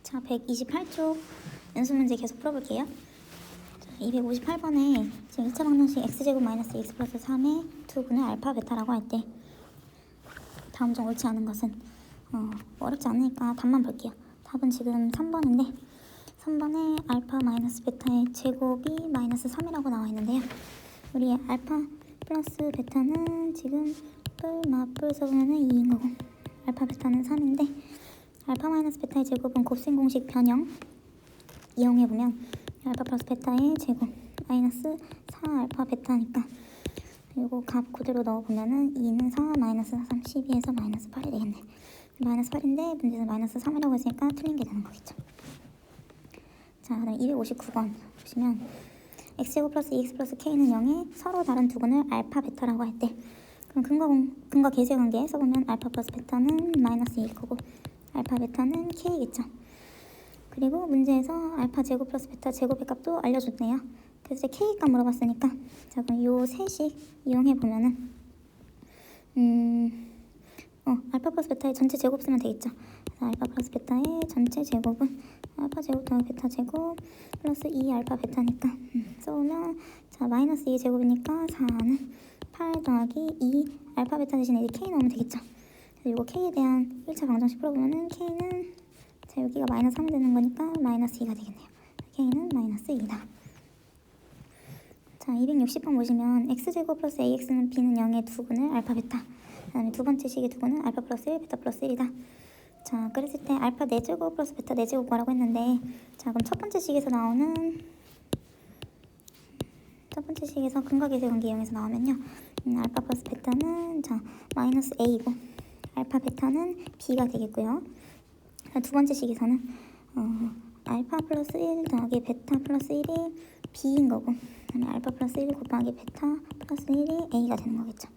자, 128쪽 연습 문제 계속 풀어볼게요. 자, 258번에 지금 2차 방정식 x제곱 마이너스 x 플러스 3의 두 분의 알파 베타라고 할 때 다음 중 옳지 않은 것은 어렵지 않으니까 답만 볼게요. 답은 지금 3번인데 3번에 알파 마이너스 베타의 제곱이 마이너스 3이라고 나와 있는데요. 우리 알파 플러스 베타는 지금 뿔 써보면 2인 거고 알파 베타는 3인데 알파 마이너스 베타의 제곱은 곱셈 공식 변형 이용해보면 알파 플러스 베타의 제곱 마이너스 4 알파 베타니까 이거 값 그대로 넣어보면은 2는 4 마이너스 3 12에서 마이너스 8이 되겠네. 마이너스 8인데 문제에서 마이너스 3이라고 했으니까 틀린 게 되는 거겠죠. 자, 그다음 259번 보시면 x제곱 플러스 2x 플러스 k는 0에 서로 다른 두 근을 알파 베타라고 할 때 그럼 근거 계수의 관계 써보면 알파 플러스 베타는 마이너스 1 거고 알파 베타는 k겠죠. 그리고 문제에서 알파 제곱 플러스 베타 제곱의 값도 알려줬네요. 그래서 이제 k 값 물어봤으니까 자 그럼 요 셋이 이용해 보면은 알파 플러스 베타의 전체 제곱 쓰면 되겠죠. 그래서 알파 플러스 베타의 전체 제곱은 알파 제곱 더하기 베타 제곱 플러스 2 알파 베타니까 써보면 자 마이너스 2 제곱이니까 4는 8 더하기 2 알파 베타 대신에 이제 k 넣으면 되겠죠. 그래서 이거 k에 대한 1차 방정식 풀어보면은 k는 자 여기가 마이너스 3이 되는 거니까 마이너스 2가 되겠네요. k는 마이너스 2다. 자 260번 보시면 x제곱 플러스 ax는 b는 0의 두 근을 알파 베타 그 다음에 두 번째 식의 두 근은 알파 플러스 1 베타 플러스 1이다. 자 그랬을 때 알파 4제곱 플러스 베타 4제곱 구하라고 했는데 자 그럼 첫 번째 식에서 나오는 첫 번째 식에서 근과 계수의 관계 이용해서 나오면요 알파 플러스 베타는 자 마이너스 a이고 알파 베타는 b가 되겠고요. 두 번째 식에서는 알파 플러스 1 더하기 베타 플러스 1이 b인 거고 그다음에 알파 플러스 1 곱하기 베타 플러스 1이 a가 되는 거겠죠.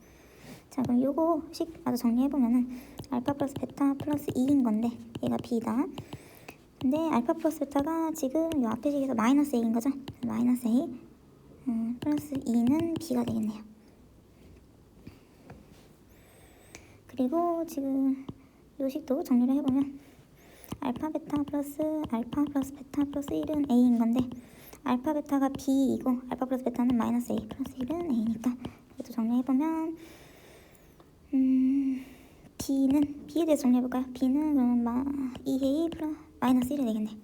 자 그럼 요거 식 마저 정리해보면은 알파 플러스 베타 플러스 2인 건데 얘가 b다. 근데 알파 플러스 베타가 지금 요 앞에 식에서 마이너스 a인 거죠. 마이너스 a 플러스 2는 b가 되겠네요. 그리고 지금 요 식도 정리를 해보면 알파 베타 플러스 베타 플러스 1은 a인 건데 알파 베타가 b이고 알파 플러스 베타는 마이너스 a 플러스 1은 a니까 이것도 정리해보면 b에 대해서 정리해볼까요? b는 그러면 2a 플러스 마이너스 1이 되겠네.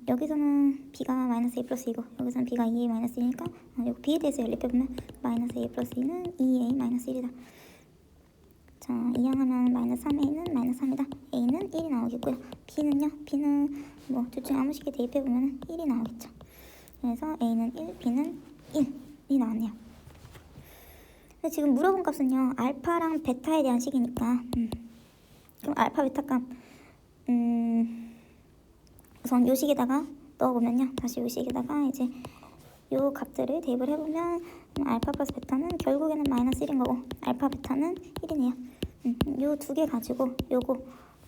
여기서는 b가 마이너스 a 플러스 2고 여기서는 b가 2a 마이너스 1이니까 이거 b에 대해서 연립해보면 마이너스 a 플러스 2는 2a 마이너스 1이다. 자 이항하면 마이너스 3a는 마이너스 3이다. a는 1이 나오겠고요. b는 뭐 둘 중에 아무 식에 대입해보면 1이 나오겠죠. 그래서 a는 1, b는 1이 나왔네요. 근데 지금 물어본 값은요 알파랑 베타에 대한 식이니까 그럼 알파 베타 값 우선 요 식에다가 넣어보면요 다시 요 식에다가 이제 요 값들을 대입을 해보면 알파 플러스 베타는 결국에는 마이너스 1인 거고 알파 베타는 1이네요. 요 두 개 가지고 요거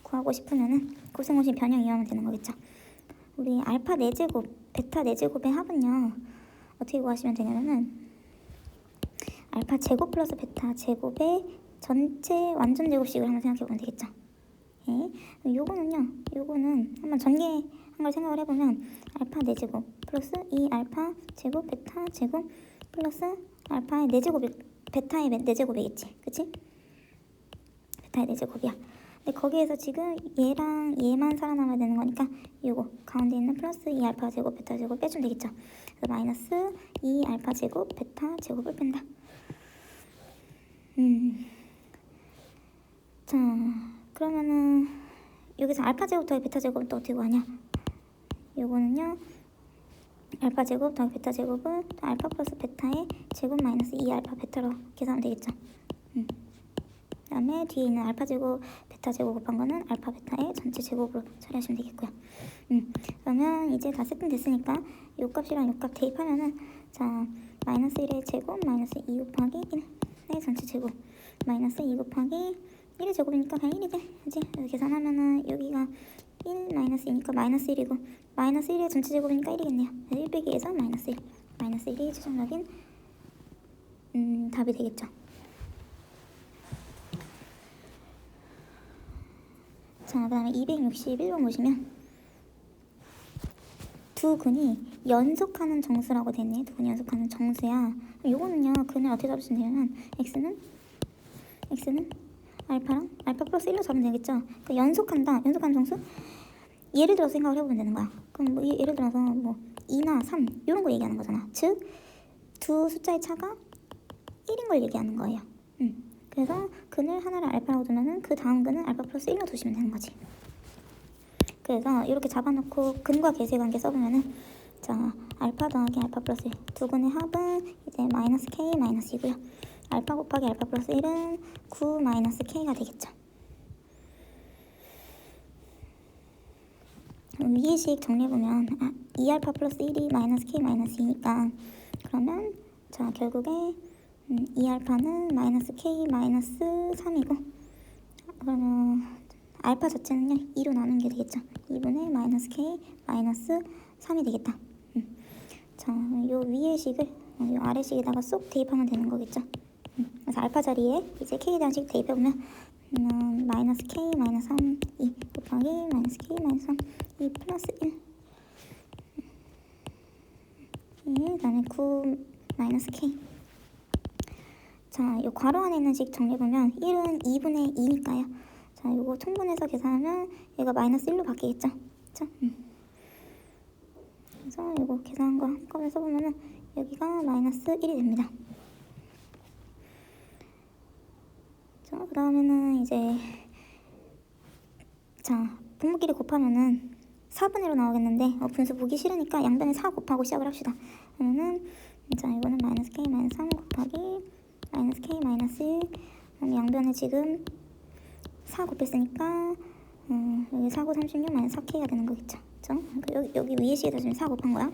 구하고 싶으면은 곱셈 공식 변형 이용하면 되는 거겠죠. 우리 알파 4제곱 베타 4제곱의 합은요 어떻게 구하시면 되냐면은 알파 제곱 플러스 베타 제곱의 전체 완전 제곱식을 한번 생각해 보면 되겠죠. 예. 요거는 한번 전개한 걸 생각을 해보면 알파 4제곱 플러스 2 알파 제곱 베타 제곱 플러스 알파의 4제곱이 베타의 4제곱이겠지. 그치? 베타의 4제곱이야. 근데 거기에서 지금 얘랑 얘만 살아남아야 되는 거니까 요거 가운데 있는 플러스 2 알파 제곱 베타 제곱 빼주면 되겠죠. 그래서 마이너스 2 알파 제곱 베타 제곱을 뺀다. 자 그러면은 여기서 알파 제곱 더하기 베타 제곱은 또 어떻게 구하냐? 요거는요 알파 제곱 더하기 베타 제곱은 알파 플러스 베타의 제곱 마이너스 2 알파 베타로 계산하면 되겠죠. 그 다음에 뒤에 있는 알파 제곱 베타 제곱 곱한 거는 알파 베타의 전체 제곱으로 처리하시면 되겠고요. 그러면 이제 다 세팅됐으니까 요 값이랑 요 값 대입하면은 자 마이너스 1의 제곱 마이너스 2 곱하기 1의 전체 제곱 마이너스 2 곱하기 1의 제곱이니까 그냥 1이 돼. 그치? 그래서 계산하면은 여기가 1 마이너스 2니까 마이너스 1이고 마이너스 1의 전체 제곱이니까 1이겠네요. 그래서 1 빼기 2에서 마이너스 1 마이너스 1이 최종적인 답이 되겠죠. 자 그 다음에 261번 보시면 두 근이 연속하는 정수라고 되네. 두 근이 연속하는 정수야. 요거는요, 근을 어떻게 잡으시면 되냐면 x는 알파랑 알파 플러스 1로 잡으면 되겠죠. 그러니까 연속하는 정수? 예를 들어서 생각을 해보면 되는 거야. 그럼 뭐 예를 들어서 뭐 2나 3 이런 거 얘기하는 거잖아. 즉 두 숫자의 차가 1인 걸 얘기하는 거예요. 그래서 근을 하나를 알파라고 두면은 그 다음 근은 알파 플러스 1로 두시면 되는 거지. 그래서 이렇게 잡아놓고 근과 계수의 관계 써보면은 자 알파 더하기 알파 플러스 1 두 근의 합은 이제 마이너스 k 마이너스 2고요. 알파 곱하기 알파 플러스 1은 9 마이너스 k가 되겠죠. 위의 식 정리해보면 2알파 플러스 1이 마이너스 k 마이너스 2니까 그러면 자 결국에 2알파는 마이너스 k 마이너스 3이고 그러면 알파 자체는요 2로 나누는 게 되겠죠. 2분의 마이너스 k 마이너스 3이 되겠다. 자, 요 위의 식을 요 아래 식에다가 쏙 대입하면 되는 거겠죠. 그래서 알파 자리에 이제 k에 대한 식 대입해보면 마이너스 k 마이너스 3 2 곱하기 마이너스 k 마이너스 3 2 플러스 1 그 다음에 9 마이너스 k. 자, 요 괄호 안에 있는 식 정리해보면 1은 2분의 2니까요. 자, 요거 통분해서 계산하면 얘가 마이너스 1로 바뀌겠죠. 그쵸? 그래서 요거 계산한 거 한꺼번에 써보면은 여기가 마이너스 1이 됩니다. 자, 그 다음에는 이제 자, 분모끼리 곱하면은 4분의 1로 나오겠는데 분수 보기 싫으니까 양변에 4 곱하고 시작을 합시다. 그러면은 자, 이거는 마이너스 k 마이너스 3 곱하기 마이너스 k 마이너스 1 그다음에 양변에 지금 4 곱했으니까 여기 4, 9, 36 마이너스 4k가 되는 거겠죠. 그쵸? 여기 위에 식에다 지금 4 곱한 거야.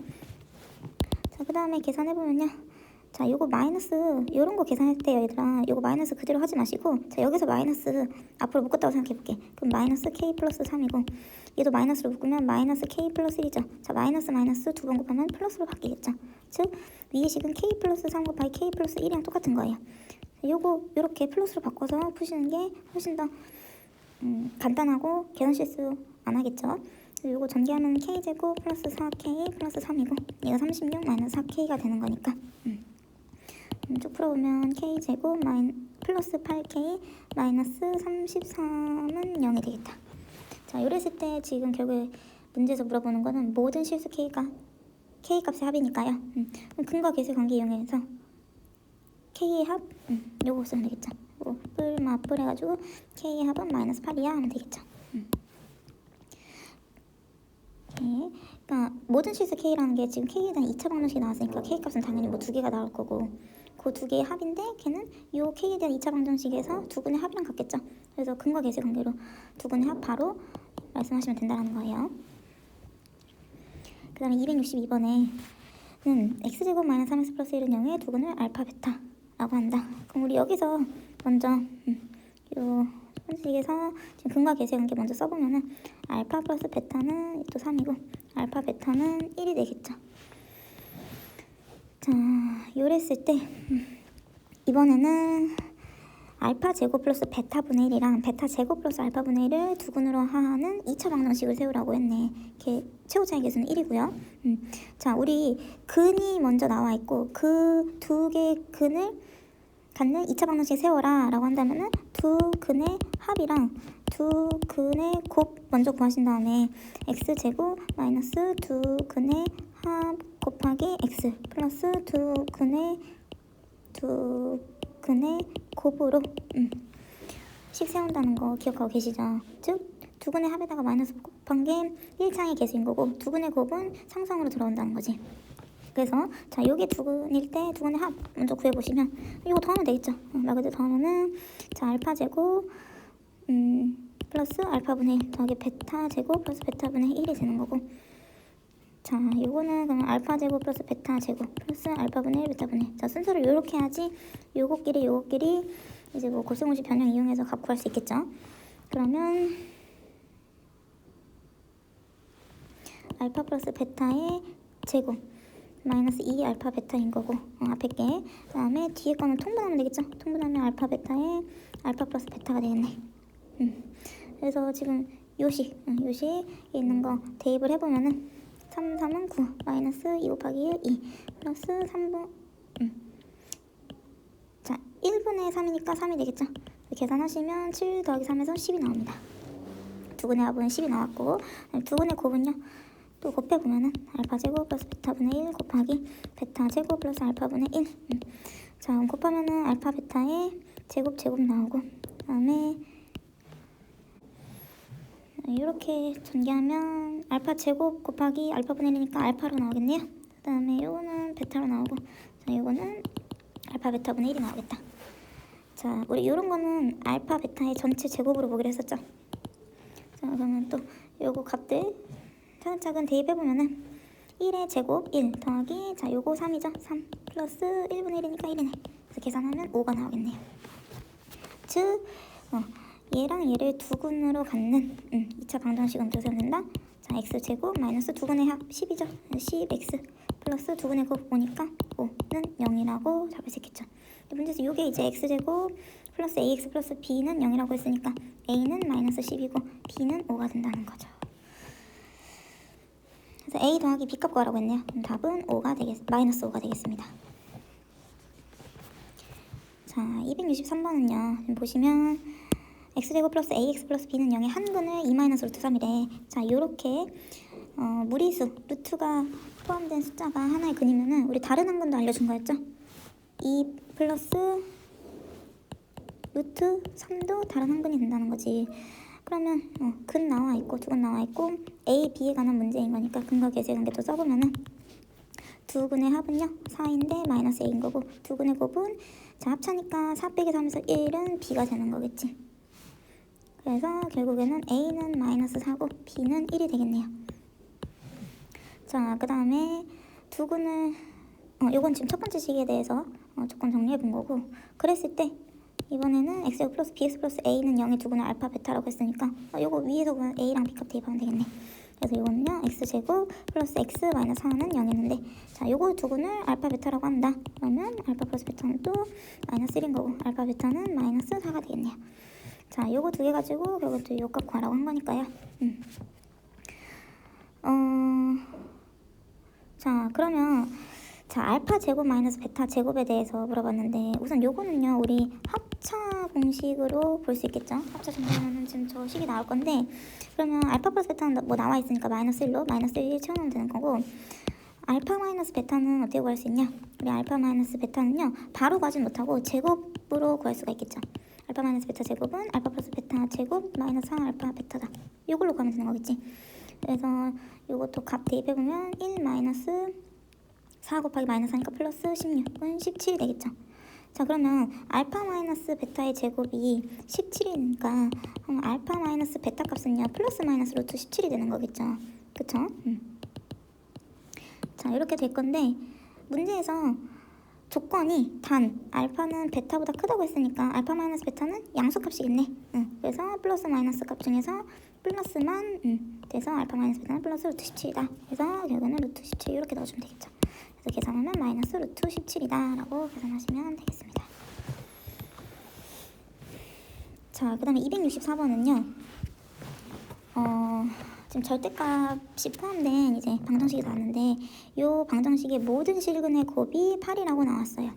자, 그 다음에 계산해보면요. 자, 요거 마이너스 요런 거 계산할 때 얘들아 요거 마이너스 그대로 하지 마시고 자, 여기서 마이너스 앞으로 묶었다고 생각해볼게. 그럼 마이너스 k 플러스 3이고 얘도 마이너스로 묶으면 마이너스 k 플러스 1이죠. 자, 마이너스 마이너스 두 번 곱하면 플러스로 바뀌겠죠. 즉 위의 식은 k 플러스 3 곱하기 k 플러스 1이랑 똑같은 거예요. 요거 요렇게 플러스로 바꿔서 푸시는 게 훨씬 더 간단하고 계산 실수 안 하겠죠. 요거 전개하면 k제곱 플러스 4k 플러스 3이고 얘가 36 마이너스 4k가 되는 거니까 쭉 풀어보면 k제곱 플러스 8k 마이너스 33은 0이 되겠다. 자, 요랬을 때 지금 결국에 문제에서 물어보는 거는 모든 실수 k가 k 값의 합이니까요. 근과 계수 관계 이용해서 k의 합 요거 쓰면 되겠죠. 뿔 맞뿔 해가지고 k의 합은 마이너스 8이야 하면 되겠죠. 그러니까 모든 실수 k라는 게 지금 k에 대한 2차 방정식이 나왔으니까 k 값은 당연히 뭐 두 개가 나올 거고 그 두 개의 합인데 걔는 요 k에 대한 2차 방정식에서 두 근의 합이랑 같겠죠. 그래서 근과 계수 관계로 두 근의 합 바로 말씀하시면 된다는 거예요. 그 다음에 262번에는 x제곱 마이너스 3x 플러스 1은 0의 두 근을 알파 베타라고 한다. 그럼 우리 여기서 먼저 요 식에서 지금 근과 계수의 관계 먼저 써보면은 알파 플러스 베타는 또 3이고 알파 베타는 1이 되겠죠. 자, 요랬을 때 이번에는 알파 제곱 플러스 베타분의 1이랑 베타 제곱 플러스 알파분의 1을 두 근으로 하는 2차 방정식을 세우라고 했네. 이렇게 최고차의 계수는 1이고요. 자, 우리 근이 먼저 나와 있고 그 두 개의 근을 갖는 2차 방정식 세워라 라고 한다면은 두 근의 합이랑 두 근의 곱 먼저 구하신 다음에 x제곱 마이너스 두 근의 합 곱하기 x 플러스 두 근의 곱으로 식 세운다는 거 기억하고 계시죠? 즉 두 근의 합에다가 마이너스 곱한 게 1차의 계수인 거고 두 근의 곱은 상성으로 들어온다는 거지. 그래서 자, 요게 두 근일 때 두 근의 합 먼저 구해보시면 이거 더하면 되겠죠. 말 그대로 더하면은 자, 알파 제곱 플러스 알파분의 1 더하기 베타 제곱 플러스 베타분의 1이 되는 거고 자, 요거는 그러면 알파 제곱 플러스 베타 제곱 플러스 알파분의 1 베타분의 1. 자, 순서를 요렇게 해야지 요거끼리 이제 뭐 골수공식 변형 이용해서 값 구할 수 있겠죠. 그러면 알파 플러스 베타의 제곱 마이너스 2 알파 베타인 거고 앞에 게 그 다음에 뒤에 거는 통분하면 되겠죠. 통분하면 알파 베타에 알파 플러스 베타가 되겠네. 그래서 지금 요식에 있는 거 대입을 해보면은 3, 3은 9 마이너스 2 곱하기 1, 2 플러스 3분 자 1분의 3이니까 3이 되겠죠. 계산하시면 7 더하기 3에서 10이 나옵니다. 두근의 합은 10이 나왔고 두근의 곱은요 또 곱해보면은 알파 제곱 플러스 베타분의 1 곱하기 베타 제곱 플러스 알파분의 1 자 그럼 곱하면은 알파 베타의 제곱 나오고 그 다음에 이렇게 전개하면 알파 제곱 곱하기 알파분의 1이니까 알파로 나오겠네요. 그 다음에 요거는 베타로 나오고 자 요거는 알파 베타분의 1이 나오겠다. 자 우리 요런 거는 알파 베타의 전체 제곱으로 보기로 했었죠. 자 그러면 또 요거 값들 차근차근 대입해보면은 1의 제곱 1 더하기 자 요거 3이죠. 3 플러스 1분의 1이니까 1이네. 그래서 계산하면 5가 나오겠네요. 즉 얘랑 얘를 두근으로 갖는 2차 방정식은 어떻게 쓰면 된다? 자 x제곱 마이너스 두근의 합 10이죠. 10x 플러스 두근의 곱 5니까 5는 0이라고 잡을 수 있겠죠. 문제에서 이게 이제 x제곱 플러스 ax 플러스 b는 0이라고 했으니까 a는 마이너스 10이고 b는 5가 된다는 거죠. 그래서 a 더하기 b 값 구하라고 했네요. 그럼 답은 마이너스 5가 되겠습니다. 자 263번은요. 지금 보시면 x제곱 플러스 ax 플러스 b는 0의 한근을 2 마이너스 루트 3이래. 자 요렇게 무리수 루트가 포함된 숫자가 하나의 근이면은 우리 다른 한근도 알려준 거였죠. 2 플러스 루트 3도 다른 한근이 된다는 거지. 그러면 근 나와 있고 두근 나와 있고 a, b에 관한 문제인 거니까 근과 계수의 관계 또 써보면은 두근의 합은요 4인데 마이너스 a인 거고 두근의 곱은 자 합차니까 4 빼기 3에서 1은 b가 되는 거겠지. 그래서 결국에는 a는 마이너스 4고 b는 1이 되겠네요. 자 그 다음에 두근을 요건 지금 첫 번째 식에 대해서 조건 정리해 본 거고 그랬을 때 이번에는 x제곱 플러스 bx 플러스 a는 0의 두근을 알파 베타라고 했으니까 요거 위에서 보면 a랑 b값 대입하면 되겠네. 그래서 이거는요 x제곱 플러스 x 마이너스 4는 0이었는데 자 요거 두근을 알파 베타라고 한다. 그러면 알파 플러스 베타는 또 마이너스 1인 거고 알파 베타는 마이너스 4가 되겠네요. 자 요거 두 개 가지고 결국 또 요 값 구하라고 한 거니까요. 자 그러면 자 알파 제곱 마이너스 베타 제곱에 대해서 물어봤는데 우선 요거는요 우리 합차 공식으로 볼 수 있겠죠. 합차 정리하면 지금 저 식이 나올 건데 그러면 알파 플러스 베타는 뭐 나와 있으니까 마이너스 1로 마이너스 1 채워놓으면 되는 거고 알파 마이너스 베타는 어떻게 구할 수 있냐. 우리 알파 마이너스 베타는요 바로 구하진 못하고 제곱으로 구할 수가 있겠죠. 알파 마이너스 베타 제곱은 알파 플러스 베타 제곱 마이너스 4 알파 베타다. 이걸로 구하면 되는 거겠지. 그래서 이것도 값 대입해보면 1 마이너스 4 곱하기 마이너스 하니까 플러스 16은 17이 되겠죠. 자 그러면 알파 마이너스 베타의 제곱이 17이니까 알파 마이너스 베타 값은요 플러스 마이너스 루트 17이 되는 거겠죠. 그쵸? 자 이렇게 될 건데 문제에서 조건이 단 알파는 베타보다 크다고 했으니까 알파 마이너스 베타는 양수값이겠네. 그래서 플러스 마이너스 값 중에서 플러스만 돼서 알파 마이너스 베타는 플러스 루트 17이다. 그래서 결국에는 루트 17 이렇게 넣어주면 되겠죠. 그래서 계산하면 마이너스 루트 17이다 라고 계산하시면 되겠습니다. 자 그 다음에 264번은요 지금 절대값이 포함된 이제 방정식이 나왔는데 이 방정식의 모든 실근의 곱이 8이라고 나왔어요.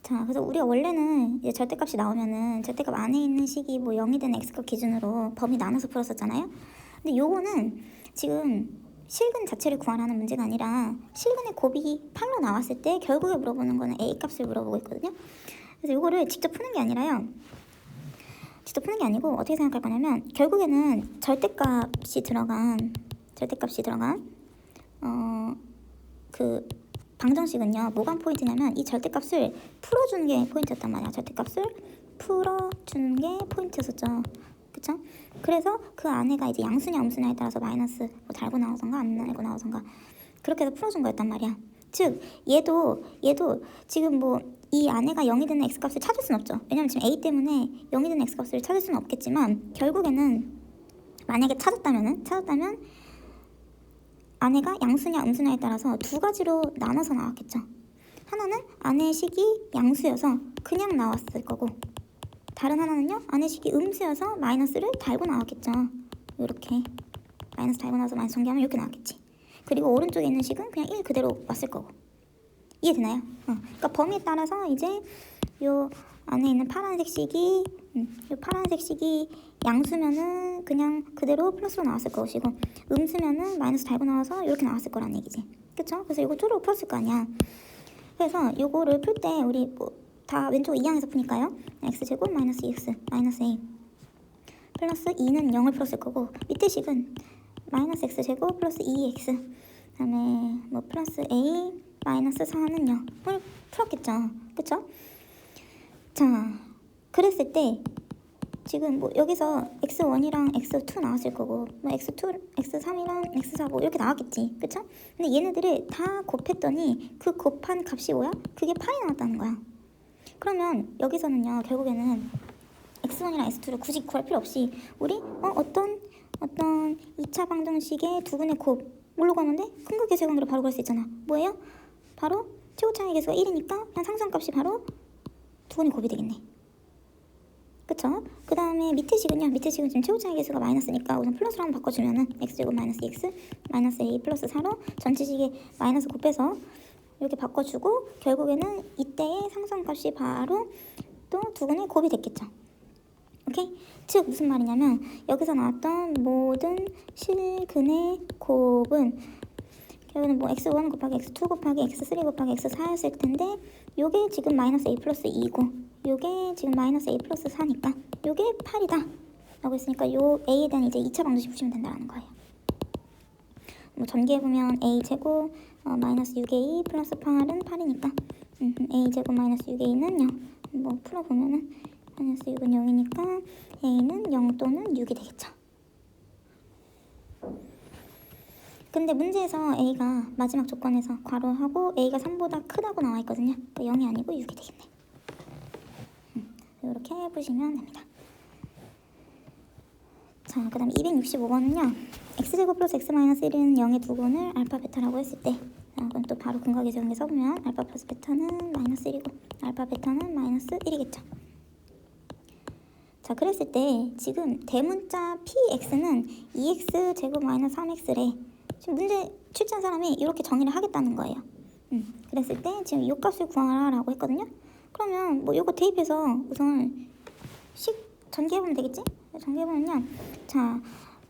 자 그래서 우리가 원래는 이제 절대값이 나오면은 절대값 안에 있는 식이 뭐 0이 되는 x값 기준으로 범위 나눠서 풀었었잖아요. 근데 요거는 지금 실근 자체를 구하라는 문제가 아니라 실근의 곱이 8로 나왔을 때 결국에 물어보는 거는 a 값을 물어보고 있거든요. 그래서 요거를 직접 푸는 게 아니라요. 직접 푸는 게 아니고 어떻게 생각할 거냐면 결국에는 절대값이 들어간 그 방정식은요 뭐가 포인트냐면 이 절대값을 풀어주는 게 포인트였단 말이야. 절대값을 풀어주는 게 포인트였었죠. 그쵸? 그래서 그 안에가 이제 양수냐 음수냐에 따라서 마이너스 뭐 달고 나오던가 안 달고 나오던가 그렇게 해서 풀어준 거였단 말이야. 즉 얘도 지금 뭐 이 안에가 0이 되는 x값을 찾을 수는 없죠. 왜냐면 지금 a 때문에 0이 되는 x값을 찾을 수는 없겠지만 결국에는 만약에 찾았다면 안에가 양수냐 음수냐에 따라서 두 가지로 나눠서 나왔겠죠. 하나는 안의 식이 양수여서 그냥 나왔을 거고 다른 하나는요 안의 식이 음수여서 마이너스를 달고 나왔겠죠. 이렇게 마이너스 달고 나서 마이너스 전개하면 이렇게 나왔겠지. 그리고 오른쪽에 있는 식은 그냥 1 그대로 왔을 거고. 이해되나요? 그러니까 범위에 따라서 이제 요 안에 있는 파란색 식이 요 파란색 식이 양수면은 그냥 그대로 플러스로 나왔을 것이고 음수면은 마이너스 달고 나와서 이렇게 나왔을 거란 얘기지. 그쵸? 그래서 이거 쪼르고 풀었을 거 아니야. 그래서 요거를 풀 때 우리 뭐 다 왼쪽 이항에서 푸니까요. x제곱 마이너스 2x 마이너스 a 플러스 2는 0을 풀었을 거고 밑에 식은 마이너스 x제곱 플러스 2x 그 다음에 뭐 플러스 a 마이너스 4는 0을 풀었겠죠. 그쵸? 자, 그랬을 때 지금 뭐 여기서 x1이랑 x2 나왔을 거고 뭐 x2, x3이랑 x4 뭐 이렇게 나왔겠지. 그쵸? 근데 얘네들을 다 곱했더니 그 곱한 값이 뭐야? 그게 파이 나왔다는 거야. 그러면 여기서는요 결국에는 x1이랑 x2를 굳이 구할 필요 없이 우리 어떤 2차 방정식의 두근의 곱 뭘로 가는데 큰 거 계수관계로 바로 구할 수 있잖아. 뭐예요? 바로 최고차의 계수가 1이니까 그냥 상수함값이 바로 두근의 곱이 되겠네. 그쵸? 그 다음에 밑에 식은요. 밑에 식은 지금 최고차의 계수가 마이너스니까 우선 플러스로 한번 바꿔주면은 x제곱 마이너스 x 마이너스 a 플러스 4로 전체식에 마이너스 곱해서 이렇게 바꿔주고 결국에는 이때의 상수함값이 바로 또 두근의 곱이 됐겠죠. 오케이? 즉 무슨 말이냐면 여기서 나왔던 모든 실근의 곱은 결국에는 뭐 x1 곱하기 x2 곱하기 x3 곱하기 x4였을 텐데 요게 지금 마이너스 a 플러스 2고 요게 지금 마이너스 a 플러스 4니까 요게 8이다 라고 했으니까 요 a에 대한 이제 2차 방정식 푸시면 된다는 거예요. 뭐 전개해보면 a제곱 마이너스 6a 플러스 8은 8이니까 a제곱 마이너스 6a는 0. 뭐 풀어보면은 마이너스 6은 0이니까 a는 0 또는 6이 되겠죠. 근데 문제에서 a가 마지막 조건에서 괄호하고 a가 3보다 크다고 나와 있거든요. 그러니까 0이 아니고 6이 되겠네. 이렇게 해보시면 됩니다. 자, 그 다음에 265번은요. x제곱 플러스 x 마이너스 1은 0의 두근을 알파 베타라고 했을 때 그럼 또 바로 근각계수관계 써보면 알파 플러스 베타는 마이너스 1이고 알파 베타는 마이너스 1이겠죠. 자, 그랬을 때 지금 대문자 px는 2x 제곱 마이너스 3x래. 지금 문제 출제한 사람이 이렇게 정의를 하겠다는 거예요. 그랬을 때 지금 요 값을 구하라고 했거든요. 그러면 뭐 요거 대입해서 우선 식 전개해보면 되겠지? 전개해보면요. 자,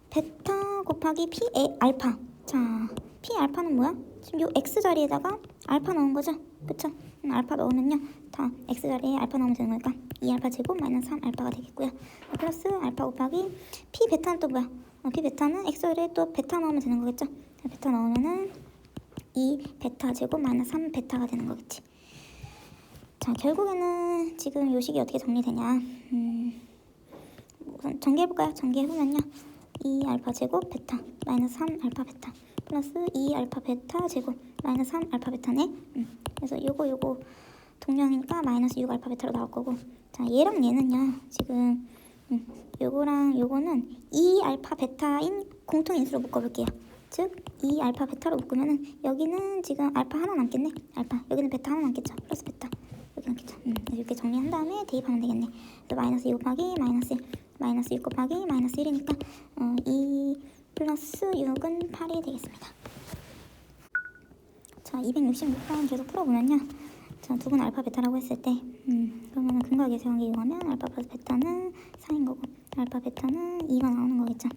베타 곱하기 p 알파. 자, p 알파는 뭐야? 지금 요 x 자리에다가 알파 넣은 거죠? 그쵸? 알파 넣으면요. 다 x 자리에 알파 넣으면 되는 거니까 2알파 제곱 마이너스 3알파가 되겠고요. 플러스 알파 곱하기 p 베타는 또 뭐야? p 베타는 x 자리에 또 베타 넣으면 되는 거겠죠? 베타 넣으면은 2 베타 제곱 마이너스 3 베타가 되는 거겠지. 자, 결국에는 지금 요 식이 어떻게 정리되냐? 우선 전개해볼까요? 전개해보면요. 2알파 제곱 베타 마이너스 3알파 베타 플러스 2알파 베타 제곱 마이너스 3알파 베타네. 그래서 요거 동량이니까 마이너스 6알파 베타로 나올 거고. 자, 얘랑 얘는요. 지금 요거랑 요거는 2알파 베타인 공통인수로 묶어볼게요. 즉 2알파 베타로 묶으면은 여기는 지금 알파 하나 남겠네. 알파 여기는 베타 하나 남겠죠. 플러스 베타 여기 남겠죠. 이렇게 정리한 다음에 대입하면 되겠네. 또 마이너스 2 곱하기 마이너스 1 마이너스 6 곱하기 마이너스 1이니까 2 플러스 6은 8이 되겠습니다. 자, 266번 계속 풀어보면요. 자, 두근 알파 베타라고 했을 때 그러면은 근각계수관계 이용하면 알파 플러스 베타는 4인 거고 알파 베타는 2가 나오는 거겠죠.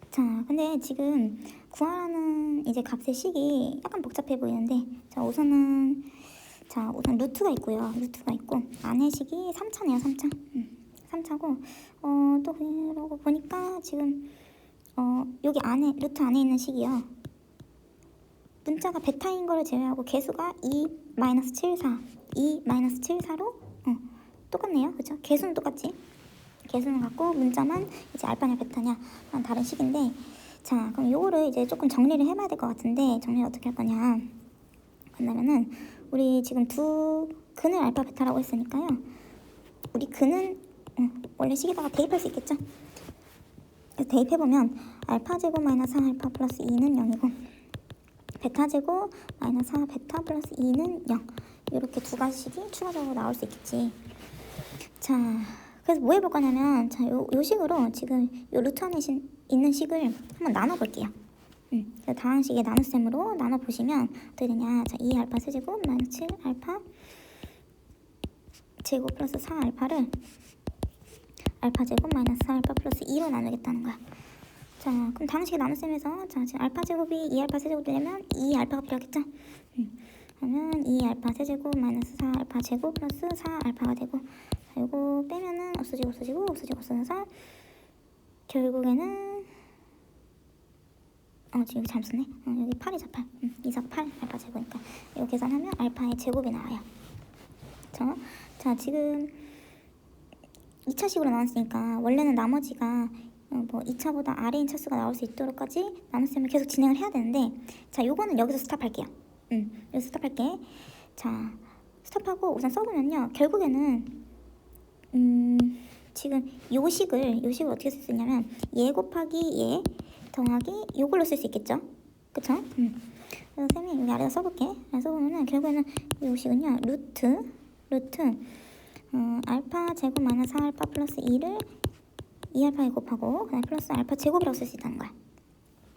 자, 근데 지금 구하라는 이제 값의 식이 약간 복잡해 보이는데 우선 루트가 있고요. 루트가 있고 안의 식이 3차네요. 3차. 3차고 또 그러고 보니까 지금 여기 안에 루트 안에 있는 식이요. 문자가 베타인 거를 제외하고 개수가 2-74 2-74로 똑같네요. 그렇죠? 개수는 똑같지. 개수는 같고 문자만 이제 알파냐 베타냐 다른 식인데 자, 그럼 요거를 이제 조금 정리를 해봐야 될 것 같은데 정리를 어떻게 할 거냐 그러면은 우리 지금 두 근을 알파 베타라고 했으니까요. 우리 근은 원래 식에다가 대입할 수 있겠죠. 그래서 대입해보면 알파 제곱 마이너스 4알파 플러스 2는 0이고 베타 제곱 마이너스 4 베타 플러스 2는 0 이렇게 두 가지 식이 추가적으로 나올 수 있겠지. 자, 그래서 뭐 해볼 거냐면 요 식으로 지금 요 루트 안에 있는 식을 한번 나눠볼게요. 그래서 다항식의 나눗셈으로 나눠보시면 어떻게 되냐. 자, 2알파 세제곱 마이너스 7알파 제곱 플러스 4알파를 알파 제곱 마이너스 4알파 플러스 2로 나누겠다는 거야. 자, 그럼 다항식의 나눗셈에서 자, 지금 알파 제곱이 2알파 세제곱 되려면 2알파가 필요하겠죠? 그러면 2알파 세제곱 마이너스 4알파 제곱 플러스 4알파가 되고, 자, 이거 빼면은 없어져서 결국에는 지금 잘못 썼네. 여기 8이죠, 8. 2, 4, 8 알파 제곱이니까 이거 계산하면 알파의 제곱이 나와요. 자, 지금 2차식으로 나왔으니까 원래는 나머지가 뭐 2차보다 아래인 차수가 나올 수 있도록까지 나눗셈을 계속 진행을 해야 되는데, 자, 요거는 여기서 스탑할게요. 여기서 스탑할게. 자, 스탑하고 우선 써보면요, 결국에는 지금 요 식을 어떻게 쓸 수 있냐면 얘 곱하기 얘 더하기 요걸로 쓸 수 있겠죠? 그쵸? 그래서 쌤이 여기 아래다 써볼게. 써보면은 결국에는 요 식은요, 루트 알파 제곱 마이너스 4알파 플러스 2를 2알파에 곱하고 그다음에 플러스 알파 제곱이라고 쓸 수 있다는 거야.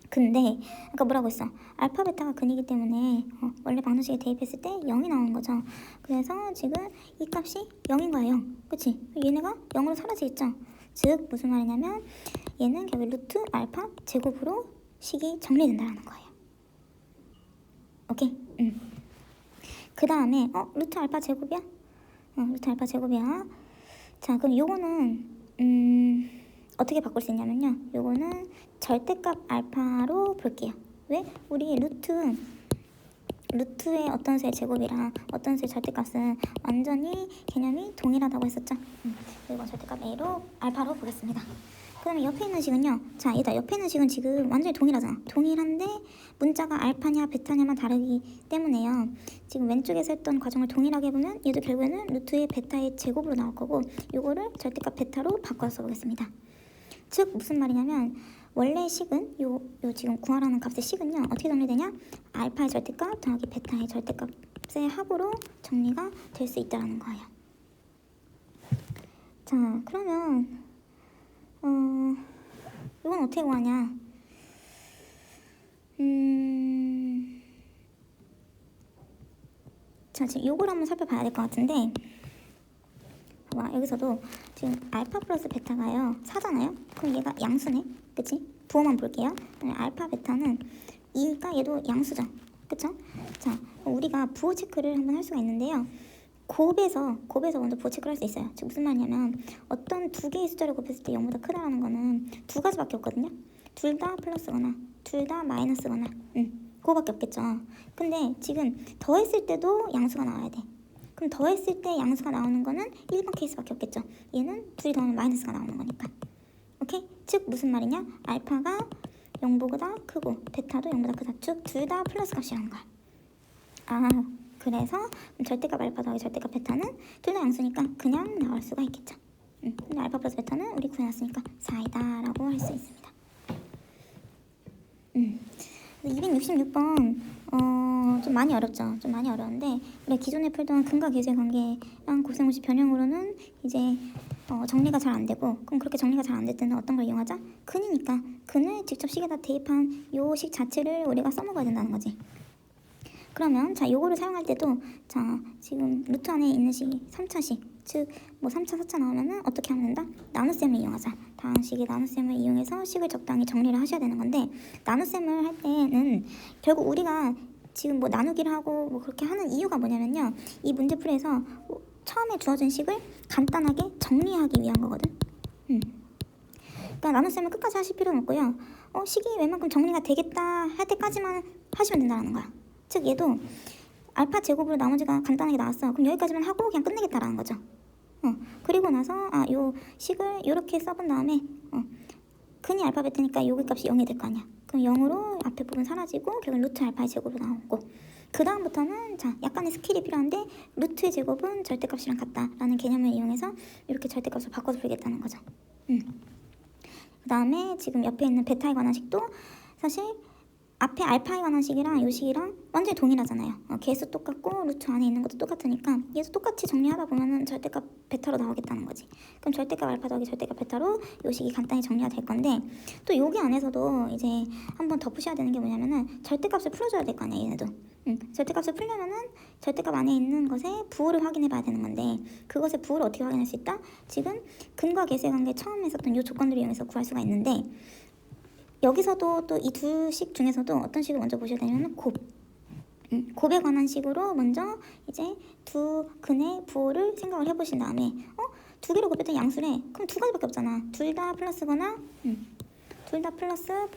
근데 아까 뭐라고 했어? 알파 베타가 근이기 때문에 원래 방정식에 대입했을 때 0이 나오는 거죠. 그래서 지금 이 값이 0인 거야. 0. 그치? 얘네가 0으로 사라지겠죠. 즉 무슨 말이냐면 얘는 결국 루트 알파 제곱으로 식이 정리된다는 거예요. 오케이? 그 다음에 루트 알파 제곱이야? 루트 알파 제곱이야. 자, 그럼 요거는 어떻게 바꿀 수 있냐면요, 요거는 절대값 알파로 볼게요. 왜? 우리 루트의 어떤 수의 제곱이랑 어떤 수의 절대값은 완전히 개념이 동일하다고 했었죠. 그리고 절대값 A로 알파로 보겠습니다. 그 다음에 옆에 있는 식은요, 자, 얘다 옆에 있는 식은 지금 완전히 동일하잖아. 동일한데 문자가 알파냐 베타냐만 다르기 때문에요, 지금 왼쪽에서 했던 과정을 동일하게 보면 얘도 결국에는 루트의 베타의 제곱으로 나올 거고, 요거를 절대값 베타로 바꿔서 써보겠습니다. 즉 무슨 말이냐면 원래 식은 요 지금 구하라는 값의 식은요, 어떻게 정리되냐? 알파의 절대값 더하기 베타의 절대값의 합으로 정리가 될 수 있다는 거예요. 자, 그러면 이건 어떻게 구하냐? 자, 지금 요걸 한번 살펴봐야 될 것 같은데, 봐봐, 여기서도 지금 알파 플러스 베타가요 4잖아요. 그럼 얘가 양수네, 그치? 부호만 볼게요. 알파 베타는 2니까 얘도 양수죠, 그쵸? 자, 우리가 부호 체크를 한번 할 수가 있는데요, 곱에서 먼저 부호 체크를 할 수 있어요. 즉 무슨 말이냐면 어떤 두 개의 숫자를 곱했을 때 0보다 크다라는 거는 두 가지밖에 없거든요. 둘 다 플러스거나 둘 다 마이너스거나 그거밖에 없겠죠. 근데 지금 더했을 때도 양수가 나와야 돼. 그럼 더했을 때 양수가 나오는 거는 1번 케이스밖에 없겠죠. 얘는 둘이 더하면 마이너스가 나오는 거니까. 오케이? 즉 무슨 말이냐? 알파가 0보다 크고 베타도 0보다 크다. 즉 둘 다 플러스 값이라는 거야. 그래서 절대값 알파 더하기 절대값 베타는 둘 다 양수니까 그냥 나올 수가 있겠죠. 근데 알파 플러스 베타는 우리 구해놨으니까 4이다 라고 할 수 있습니다. 266번 좀 많이 어렵죠. 좀 많이 어려운데 우리 기존에 풀던 근과 계수의 관계랑 곱셈공식 변형으로는 이제 정리가 잘 안 되고, 그럼 그렇게 정리가 잘 안 될 때는 어떤 걸 이용하자? 근이니까 근을 직접 식에다 대입한 요 식 자체를 우리가 써먹어야 된다는 거지. 그러면 자, 요거를 사용할 때도 자, 지금 루트 안에 있는 식이 3차식, 즉 뭐 3차, 4차 나오면은 어떻게 하면 된다? 나눗셈을 이용하자. 다항식의 나눗셈을 이용해서 식을 적당히 정리를 하셔야 되는 건데, 나눗셈을 할 때는 결국 우리가 지금 뭐 나누기를 하고 뭐 그렇게 하는 이유가 뭐냐면요, 이 문제풀이에서 처음에 주어진 식을 간단하게 정리하기 위한 거거든. 그러니까 나눗셈을 끝까지 하실 필요는 없고요, 식이 웬만큼 정리가 되겠다 할 때까지만 하시면 된다는 거야. 즉 얘도 알파 제곱으로 나머지가 간단하게 나왔어. 그럼 여기까지만 하고 그냥 끝내겠다라는 거죠. 그리고 나서 요 식을 요렇게 써본 다음에 근이 알파 베타니까 여기 값이 0이 될 거 아니야. 그럼 0으로 앞에 부분 사라지고 결국 루트 알파의 제곱으로 나오고, 그 다음부터는 자, 약간의 스킬이 필요한데 루트의 제곱은 절대값이랑 같다라는 개념을 이용해서 이렇게 절대값을 바꿔서 풀겠다는 거죠. 그 다음에 지금 옆에 있는 베타에 관한 식도 사실 앞에 알파에 관한 식이랑 요 식이랑 완전히 동일하잖아요. 개수 똑같고 루트 안에 있는 것도 똑같으니까 얘도 똑같이 정리하다 보면은 절대값 베타로 나오겠다는 거지. 그럼 절대값 알파 더하기 절대값 베타로 요 식이 간단히 정리가 될 건데, 또 여기 안에서도 이제 한번 덧붙여야 되는 게 뭐냐면은 절대값을 풀어줘야 될 거 아니야, 얘네도. 절대값을 풀려면은 절대값 안에 있는 것의 부호를 확인해 봐야 되는 건데, 그것의 부호를 어떻게 확인할 수 있다? 지금 근과 계수의 관계 처음에 있었던 요 조건들을 이용해서 구할 수가 있는데, 여기서도 또 이 두 식 중에서도 어떤 식을 먼저 보셔야 되냐면 곱. 곱에 관한 식으로 먼저 이제 두 근의 부호를 생각을 해보신 다음에 두 개로 곱했던 양수래. 그럼 두 가지밖에 없잖아. 둘 다 플러스거나 둘 다 플러스거나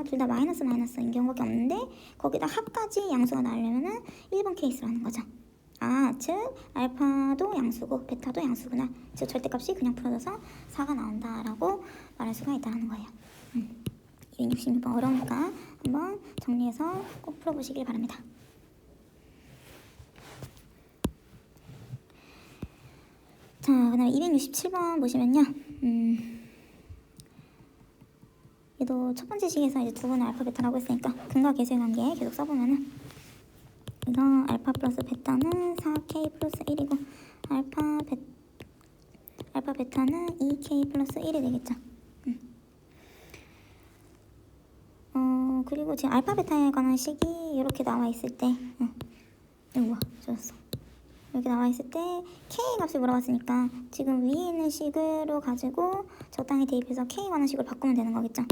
둘 다 마이너스인 경우밖에 없는데, 거기다 합까지 양수가 나오려면은 1번 케이스로 하는 거죠. 즉 알파도 양수고 베타도 양수구나. 즉 절대값이 그냥 풀어져서 4가 나온다라고 말할 수가 있다는 거예요. 266번 어려우니까 한번 정리해서 꼭 풀어보시길 바랍니다. 자, 그 다음에 267번 보시면요. 얘도 첫 번째 식에서 이제 두 번의 알파 베타라고 했으니까 근과 계수의 관계 계속 써보면은, 이거 알파 플러스 베타는 4k 플러스 1이고 알파 베타는 2k 플러스 1이 되겠죠. 그리고 지금 알파 베타에 관한 식이 이렇게 나와 있을 때, 이거 좋았어. 이렇게 나와 있을 때 k 값을 물어봤으니까 지금 위에 있는 식으로 가지고 적당히 대입해서 k 관한 식으로 바꾸면 되는 거겠죠.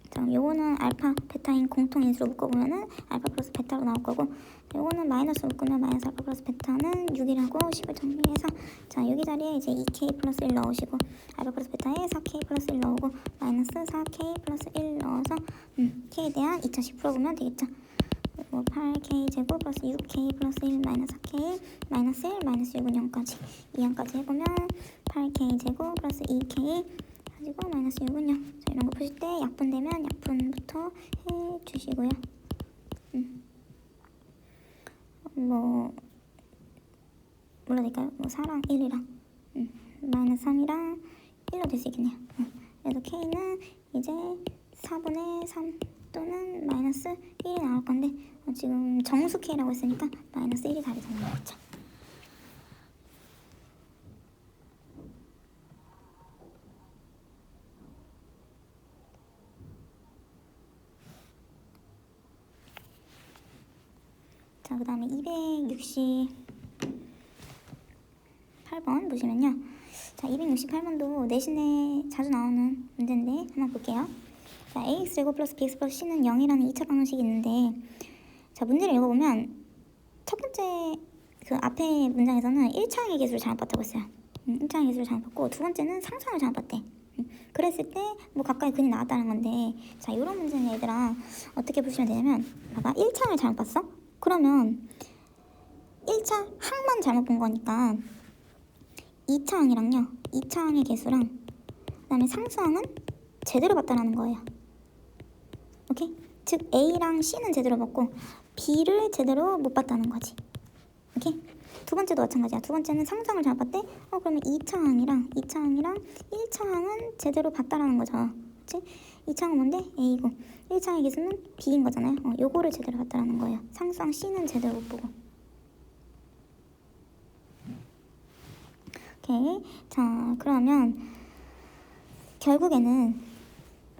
그럼 요거는 알파 베타인 공통인수로 묶어보면은 알파 플러스 베타로 나올 거고, 요거는 마이너스로 묶으면 마이너스 알파 플러스 베타는 6이라고 식을 정리해서, 자 여기 자리에 이제 2k 플러스 1 넣으시고 알파 플러스 베타에 4k 플러스 1 넣고 마이너스 4k 플러스 1 넣어서 k에 대한 2차식 풀어보면 되겠죠. 그리고 8k 제곱 플러스 6k 플러스 1 마이너스 4k 마이너스 1 마이너스 6은 0까지 2항까지 해보면 8k 제곱 플러스 2k 가지고 마이너스 6은 0. 자, 이런 거 푸실 때 약분되면 약분부터 해주시고요. 뭐라 될까요? 4랑 1이랑 마이너스 3이랑 1로 될 수 있겠네요. 그래서 k는 이제 4분의 3 또는 마이너스 1이 나올 건데, 지금 정수 k라고 했으니까 마이너스 1이 답이 되는 거죠. 자, 그 다음에 268번 보시면요. 자, 268번도 내신에 자주 나오는 문제인데 한번 볼게요. 자, ax 제곱 플러스 bx 플러스 c는 0이라는 2차 방정식이 있는데, 자 문제를 읽어보면 첫 번째 그 앞에 문장에서는 1차항의 계수를 잘못 봤다고 했어요. 1차항의 계수를 잘못 봤고, 두 번째는 상수항을 잘못 봤대. 그랬을 때 뭐 가까이 근이 나왔다는 건데, 자 이런 문제는 얘들아 어떻게 보시면 되냐면, 봐봐 1차항을 잘못 봤어? 그러면 1차 항만 잘못 본 거니까 2차 항이랑요 2차 항의 개수랑 그 다음에 상수항은 제대로 봤다라는 거예요. 오케이? 즉 A랑 C는 제대로 봤고 B를 제대로 못 봤다는 거지. 오케이? 두 번째도 마찬가지야. 두 번째는 상수항을 잘못 봤대? 그러면 2차 항이랑 1차 항은 제대로 봤다라는 거죠. 그치? 2차 항은 뭔데? A고 1차 항의 개수는 B인 거잖아요. 요거를 제대로 봤다라는 거예요. 상수항 C는 제대로 못 보고. 오케이. 자 그러면 결국에는,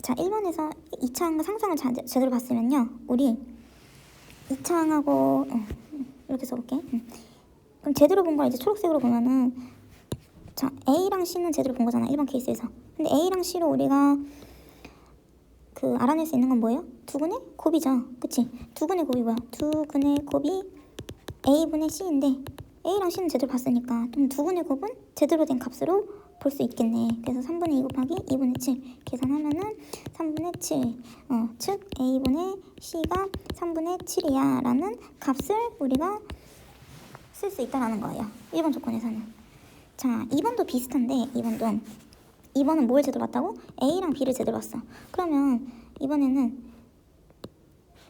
자 1번에서 2차 항과 상수항을 제대로 봤으면요, 우리 2차 항하고 이렇게 써볼게. 그럼 제대로 본 걸 이제 초록색으로 보면은, 자 A랑 C는 제대로 본 거잖아 1번 케이스에서. 근데 A랑 C로 우리가 그 알아낼 수 있는 건 뭐예요? 두근의 곱이죠. 그치? 두근의 곱이 뭐야? 두근의 곱이 A분의 C인데 A랑 C는 제대로 봤으니까 좀 두근의 곱은 제대로 된 값으로 볼 수 있겠네. 그래서 3분의 2 곱하기 2분의 7 계산하면은 3분의 7 즉 A분의 C가 3분의 7이야 라는 값을 우리가 쓸 수 있다는 거예요. 1번 조건에서는. 자 2번도 비슷한데, 2번은 뭘 제대로 봤다고? A랑 B를 제대로 봤어. 그러면 이번에는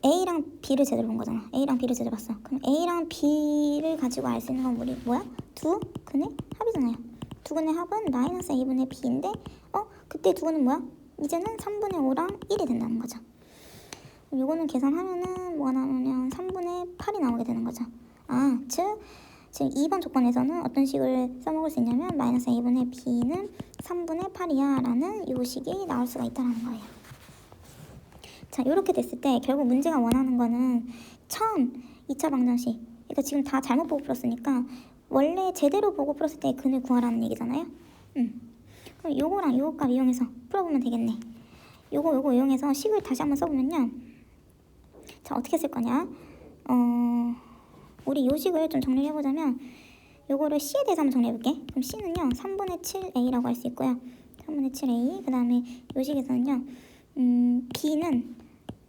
A랑 B를 제대로 본 거잖아. A랑 B를 제대로 봤어. 그럼 A랑 B를 가지고 알 수 있는 건 우리 뭐야? 두 근의 합이잖아요. 두 근의 합은 마이너스 A분의 B인데 그때 두 근은 뭐야? 이제는 3분의 5랑 1이 된다는 거죠. 그럼 요거는 계산하면은 뭐가 나오면 3분의 8이 나오게 되는 거죠. 즉 지금 2번 조건에서는 어떤 식을 써먹을 수 있냐면 마이너스 a분의 b는 3분의 8이야 라는 요 식이 나올 수가 있다는 거예요. 자, 이렇게 됐을 때 결국 문제가 원하는 거는 처음 2차 방정식, 그러니까 지금 다 잘못 보고 풀었으니까 원래 제대로 보고 풀었을 때 근을 구하라는 얘기잖아요. 그럼 요거랑 요거 값 이용해서 풀어보면 되겠네. 요거 이용해서 식을 다시 한번 써보면요. 자, 어떻게 쓸 거냐? 우리 요 식을 좀 정리를 해보자면 요거를 c에 대해서 한번 정리해볼게. 그럼 c는요 3분의 7a라고 할 수 있고요. 3분의 7a 그 다음에 요 식에서는요 b는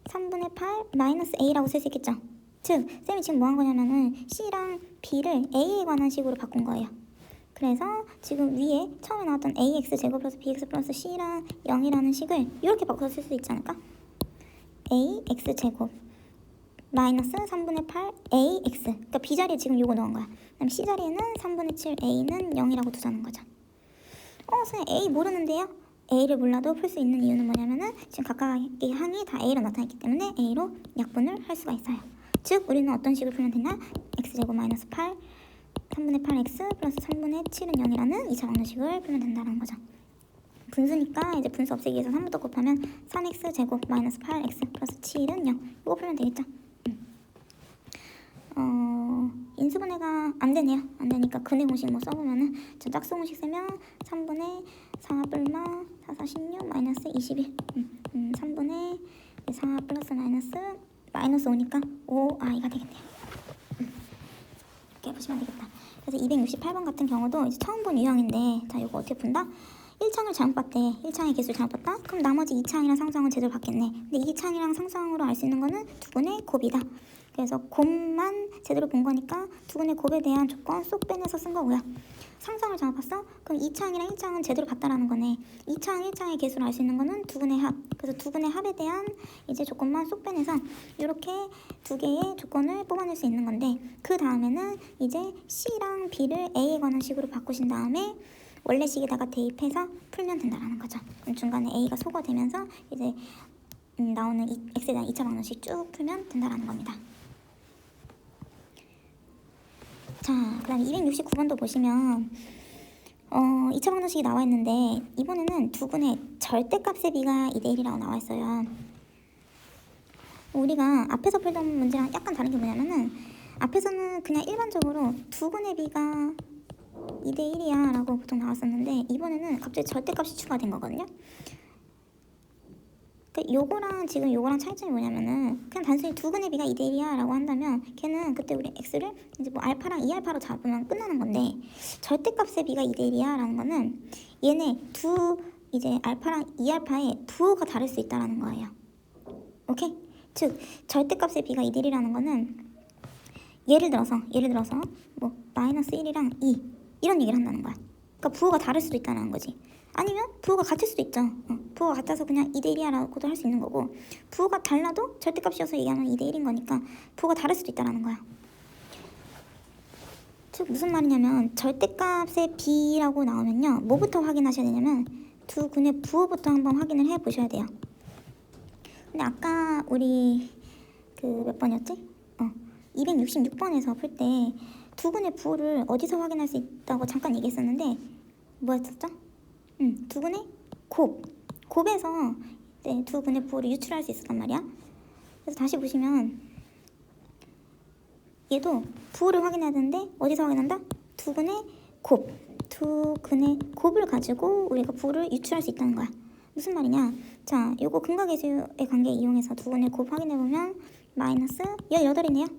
3분의 8 마이너스 a라고 쓸 수 있겠죠. 즉 쌤이 지금 뭐 한 거냐면은 c랑 b를 a에 관한 식으로 바꾼 거예요. 그래서 지금 위에 처음에 나왔던 ax 제곱 플러스 bx 플러스 c랑 0이라는 식을 이렇게 바꿔서 쓸 수 있지 않을까? ax 제곱 마이너스 3분의 8 ax, 그러니까 b자리에 지금 요거 넣은 거야. 그다음 c자리에는 3분의 7 a는 0이라고 두자는 거죠. 선생님 a 모르는데요? a를 몰라도 풀 수 있는 이유는 뭐냐면은 지금 각각의 항이 다 a로 나타났기 때문에 a로 약분을 할 수가 있어요. 즉 우리는 어떤 식을 풀면 되냐? x제곱 마이너스 8 3분의 8x 플러스 3분의 7은 0이라는 2차 방정식을 풀면 된다는 거죠. 분수니까 이제 분수 없애기 위해서 3부터 곱하면 3x 제곱 마이너스 8x 플러스 7은 0 이거 풀면 되겠죠. 인수분해가 안 되네요. 안 되니까 근의 공식 뭐 써보면은 저 짝수 공식 쓰면 3분의 4 뿔마 4, 4, 16 마이너스 21 3분의 4 플러스 마이너스 5니까 5i가 되겠네요. 이렇게 보시면 되겠다. 그래서 268번 같은 경우도 이제 처음 본 유형인데 자 이거 어떻게 푼다? 1창을 잘못 봤대. 1창의 개수를 잘못 봤다? 그럼 나머지 2창이랑 상수항은 제대로 봤겠네. 근데 2창이랑 상수항으로 알 수 있는 거는 두근의 곱이다. 그래서 곱만 제대로 본 거니까 두근의 곱에 대한 조건 쏙 빼내서 쓴 거고요. 상수항을 잘못 봤어? 그럼 2창이랑 1창은 제대로 봤다라는 거네. 2창, 1창의 개수를 알 수 있는 거는 두근의 합. 그래서 두근의 합에 대한 이제 조건만 쏙 빼내서 이렇게 두 개의 조건을 뽑아낼 수 있는 건데 그 다음에는 이제 C랑 B를 A에 관한 식으로 바꾸신 다음에 원래 식에다가 대입해서 풀면 된다라는 거죠. 그럼 중간에 A가 소거되면서 이제 나오는 X에 대한 2차 방정식 쭉 풀면 된다라는 겁니다. 자, 그 다음에 269번도 보시면 2차 방정식이 나와 있는데 이번에는 두근의 절대값의 비가 2대1이라고 나와 있어요. 우리가 앞에서 풀던 문제랑 약간 다른 게 뭐냐면은 앞에서는 그냥 일반적으로 두근의 비가 2대1이야 라고 보통 나왔었는데 이번에는 갑자기 절대값이 추가된 거거든요. 그러니까 요거랑 지금 요거랑 차이점이 뭐냐면은 그냥 단순히 두근의 비가 2대1이야 라고 한다면 걔는 그때 우리 x를 이제 뭐 알파랑 2알파로 잡으면 끝나는 건데 절대값의 비가 2대1이야 라는 거는 얘네 이제 알파랑 2알파의 부호가 다를 수 있다라는 거예요. 오케이? 즉 절대값의 비가 2대1이라는 거는 예를 들어서 뭐 마이너스 1이랑 2 이런 얘기를 한다는 거야. 그러니까 부호가 다를 수도 있다는 거지. 아니면 부호가 같을 수도 있죠. 부호가 같아서 그냥 2대1이야 라고도 할 수 있는 거고 부호가 달라도 절대값이어서 얘기하면 2대1인 거니까 부호가 다를 수도 있다는 거야. 즉 무슨 말이냐면 절대값의 비라고 나오면요 뭐부터 확인하셔야 되냐면 두 근의 부호부터 한번 확인을 해 보셔야 돼요. 근데 아까 우리 그 몇 번이었지? 266번에서 풀 때 두 근의 부호를 어디서 확인할 수 있다고 잠깐 얘기했었는데 뭐였었죠? 두 근의 곱에서 네, 두 근의 부호를 유출할 수 있었단 말이야. 그래서 다시 보시면 얘도 부호를 확인해야 되는데 어디서 확인한다? 두 근의 곱을 가지고 우리가 부호를 유출할 수 있다는 거야. 무슨 말이냐? 자, 요거 근각계수의 관계 이용해서 두 근의 곱 확인해보면 마이너스 18이네요.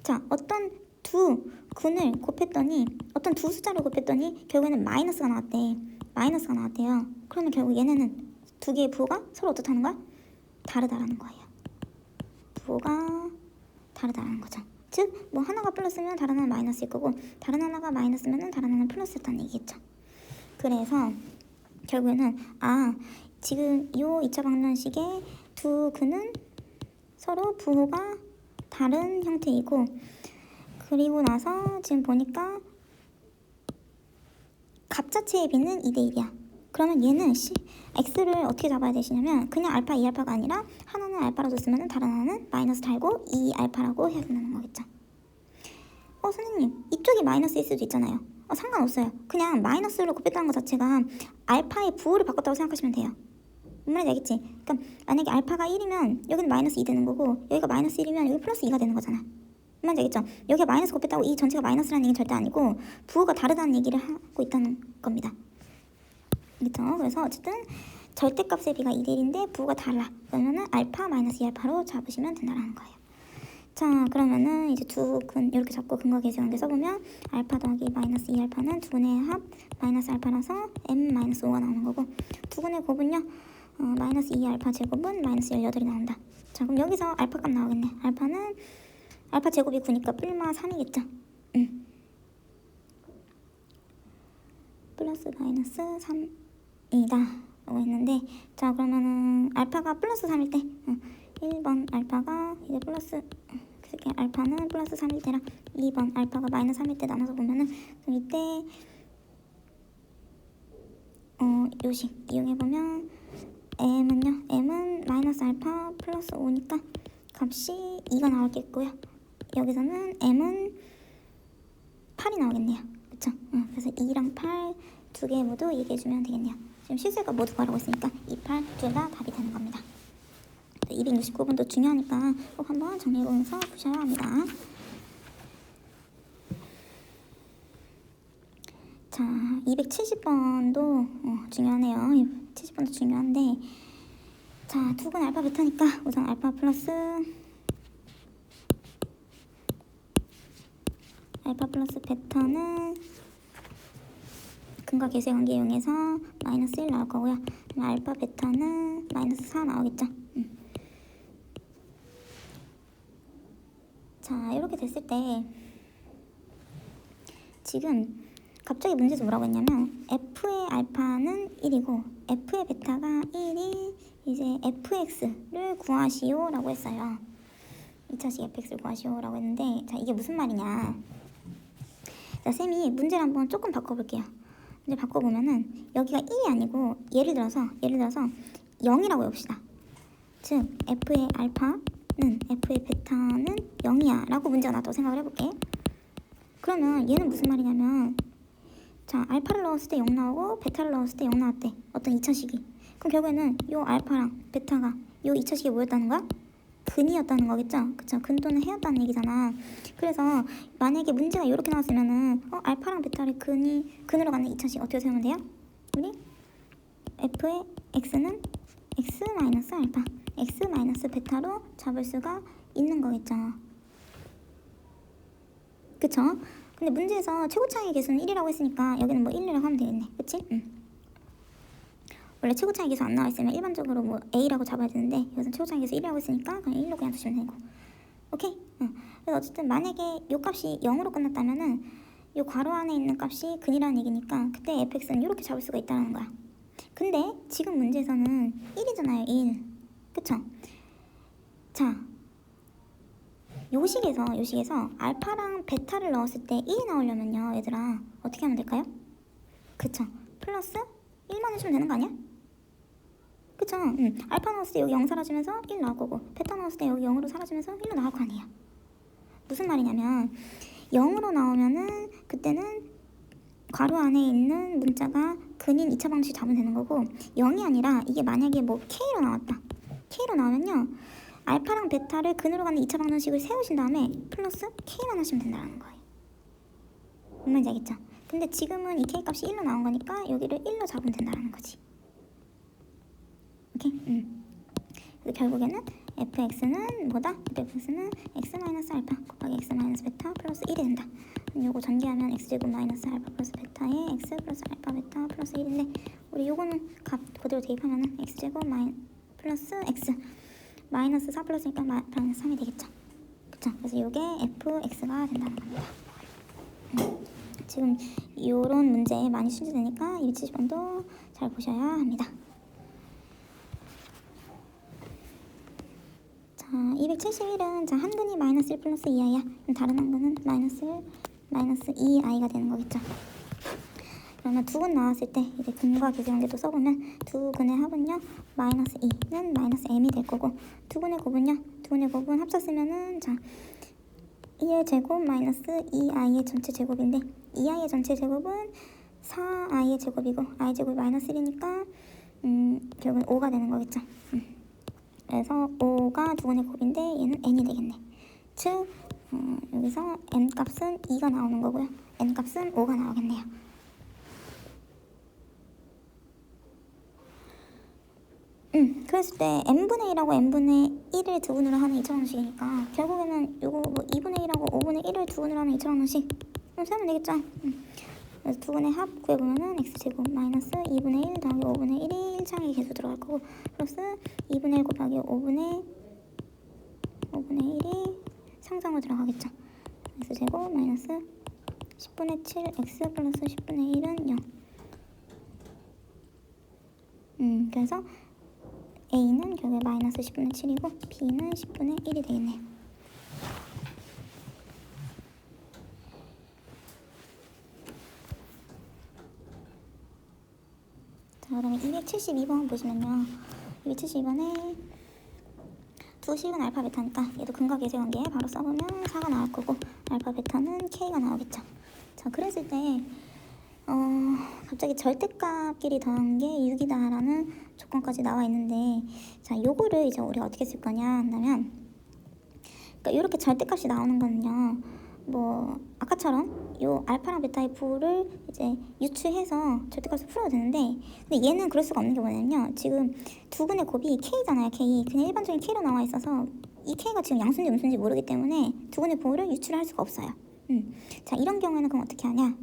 자, 어떤 두 근을 곱했더니 어떤 두 숫자를 곱했더니 결국에는 마이너스가 나왔대요. 그러면 결국 얘네는 두 개의 부호가 서로 어떻다는 거야? 다르다라는 거예요. 부호가 다르다라는 거죠. 즉, 뭐 하나가 플러스면 다른 하나는 마이너스일 거고 다른 하나가 마이너스면 다른 하나는 플러스였다는 얘기겠죠. 그래서 결국에는 지금 요 2차 방정식의 두 근은 서로 부호가 다른 형태이고 그리고 나서 지금 보니까 값 자체의 비는 2대1이야. 그러면 얘는 x를 어떻게 잡아야 되시냐면 그냥 알파 2알파가 아니라 하나는 알파로 줬으면 다른 하나는 마이너스 달고 2알파라고 해야 된다는 거겠죠. 선생님 이쪽이 마이너스일 수도 있잖아요. 상관없어요. 그냥 마이너스로 곱했다는 것 자체가 알파의 부호를 바꿨다고 생각하시면 돼요. 뭔 말인지 알겠지? 그러니까 만약에 알파가 1이면 여기는 마이너스 2 되는 거고 여기가 마이너스 1이면 여기 플러스 2가 되는 거잖아. 뭔 말인지 알겠죠? 여기가 마이너스 곱했다고 이 전체가 마이너스라는 얘기는 절대 아니고 부호가 다르다는 얘기를 하고 있다는 겁니다. 그렇죠? 그래서 어쨌든 절대값의 비가 2대1인데 부호가 달라. 그러면은 알파 마이너스 2알파로 잡으시면 된다는 거예요. 자, 그러면은 이제 두 근 이렇게 잡고 근거 계수관계 써보면 알파 더하기 마이너스 2알파는 두 근의 합 마이너스 알파라서 m 마이너스 5가 나오는 거고 두 근의 곱은요 마이너스 2알파 제곱은 마이너스 18이 나온다. 자, 그럼 여기서 알파 값 나오겠네. 알파는 알파 제곱이 9니까 뿔마 3이겠죠. 플러스 마이너스 3이다 라고 했는데, 자 그러면은 알파가 플러스 3일 때 1번 알파가 이제 플러스 알파는 플러스 3일 때랑 2번 알파가 마이너스 3일 때 나눠서 보면은 이때 요식 이용해보면 m은 마이너스 알파 플러스 5니까 값이 2가 나오겠고요. 여기서는 m은 8이 나오겠네요. 그쵸? 그래서 2랑 8 두 개 모두 얘기해주면 되겠네요. 지금 실수가 모두 구하라고 했으니까 2, 8 둘 다 답이 되는 겁니다. 269번도 중요하니까 꼭 한번 정리해보면서 푸셔야 합니다. 자, 270번도 중요하네요. 70번도 중요한데, 자, 두 근 알파 베타니까 우선 알파 플러스 베타는 근과 계수의 관계 이용해서 마이너스 1 나올 거고요. 알파 베타는 마이너스 4 나오겠죠. 자, 이렇게 됐을 때 지금 갑자기 문제에서 뭐라고 했냐면 f의 알파는 1이고 f의 베타가 1이 이제 fx를 구하시오 라고 했어요. 2차식 fx를 구하시오 라고 했는데, 자 이게 무슨 말이냐. 자, 쌤이 문제를 한번 조금 바꿔볼게요. 문제 바꿔보면은 여기가 1이 아니고 예를 들어서 0이라고 해봅시다. 즉 f의 알파는 f의 베타는 0이야 라고 문제가 나왔다고 생각을 해볼게. 그러면 얘는 무슨 말이냐면, 자 알파를 넣었을 때 0 나오고 베타를 넣었을 때 0 나왔대. 어떤 2차식이. 그럼 결국에는 요 알파랑 베타가 요 2차식이 뭐였다는 거야? 근이었다는 거겠죠? 그쵸? 근 또는 해였다는 얘기잖아. 그래서 만약에 문제가 이렇게 나왔으면은 알파랑 베타를 근으로 가는 2차식 어떻게 세우면 돼요? 우리 f의 x는 x 마이너스 알파, x 마이너스 베타로 잡을 수가 있는 거겠죠. 그쵸? 근데 문제에서 최고차의 계수는 1이라고 했으니까 여기는 뭐 1이라고 하면 되겠네. 그치? 원래 최고차의 계수 안 나와 있으면 일반적으로 뭐 a라고 잡아야 되는데 여기서 최고차의 계수 1이라고 했으니까 그냥 1로 그냥 두시면 되고. 오케이? 그래서 어쨌든 만약에 요 값이 0으로 끝났다면은 요 괄호 안에 있는 값이 근이라는 얘기니까 그때 fx는 이렇게 잡을 수가 있다는 거야. 근데 지금 문제에서는 1이잖아요. 1. 그쵸? 자, 요식에서 알파랑 베타를 넣었을 때 1이 나오려면요 얘들아 어떻게 하면 될까요? 그쵸? 플러스 1만 해주면 되는 거 아니야? 그쵸? 알파 넣었을 때 여기 0 사라지면서 1 나올 거고 베타 넣었을 때 여기 0으로 사라지면서 1로 나올 거 아니에요. 무슨 말이냐면 0으로 나오면은 그때는 괄호 안에 있는 문자가 근인 2차 방정식 잡으면 되는 거고, 0이 아니라 이게 만약에 뭐 K로 나왔다. K로 나오면요 알파랑 베타를 근으로 가는 2차 방정식을 세우신 다음에 플러스 K만 하시면 된다는 거예요. 뭔 말인지 알겠죠? 근데 지금은 이 K 값이 1로 나온 거니까 여기를 1로 잡으면 된다는 거지. 오케이? 그래서 결국에는 fx는 뭐다? fx는 x 마이너스 알파 곱하기 x 마이너스 베타 플러스 1이 된다. 요거 전개하면 x제곱 마이너스 알파 플러스 베타에 x 플러스 알파 베타 플러스 1인데 우리 요거는 값 그대로 대입하면은 x제곱 플러스 x 마이너스 4 플러스니까 마이너스 3이 되겠죠. 그쵸? 그래서 요게 fx가 된다는 겁니다. 지금 요런 문제 많이 출제되니까 270번도 잘 보셔야 합니다. 자, 271은 자, 한 근이 마이너스 1 플러스 2i야. 다른 한 근은 마이너스 2i가 되는 거겠죠. 그러면 두근 나왔을 때 이제 근과 계수관계도 써보면 두근의 합은요 마이너스 2는 마이너스 m이 될 거고, 두근의 곱은요, 두근의 곱은 합쳤으면은 자 2의 제곱 마이너스 2i의 전체 제곱인데 2i의 전체 제곱은 4i의 제곱이고 i 제곱이 마이너스 1이니까 결국은 5가 되는 거겠죠. 그래서 5가 두근의 곱인데 얘는 n이 되겠네. 즉 여기서 n 값은 2가 나오는 거고요. n 값은 5가 나오겠네요. 그랬을 때 n분의 1하고 n분의 1을 두근으로 하는 2차방정식이니까 결국에는 요거 뭐 2분의 1하고 5분의 1을 두근으로 하는 2차방정식 세면 되겠죠. 그래서 두근의 합 구해보면은 x제곱 마이너스 2분의 1 더하기 5분의 1이 1차항의 계수 들어갈 거고, 플러스 2분의 1 곱하기 5분의 1이 상상으로 들어가겠죠. x제곱 마이너스 10분의 7 x 플러스 10분의 1은 0. 그래서 a는 결국에 마이너스 10분의 7이고 b는 10분의 1이 되겠네요. 자, 그러면 272번 보시면요, 272번에 두 식은 알파 베타니까 얘도 근과 계수 관계에 바로 써보면 4가 나올 거고, 알파 베타는 k가 나오겠죠. 자, 그랬을 때 갑자기 절대값끼리 더한 게 6이다 라는 조건까지 나와 있는데, 자, 요거를 이제 우리 어떻게 쓸 거냐 한다면, 그러니까 이렇게 절대값이 나오는 거는요, 뭐 아까처럼 요 알파랑 베타의 부를 이제 유추해서 절대값을 풀어도 되는데, 근데 얘는 그럴 수가 없는 게 뭐냐면요, 지금 두근의 곱이 k잖아요. k 그냥 일반적인 k로 나와 있어서 이 k가 지금 양수인지 음수인지 모르기 때문에 두근의 부를 유추를 할 수가 없어요. 자, 이런 경우에는 그럼 어떻게 하냐,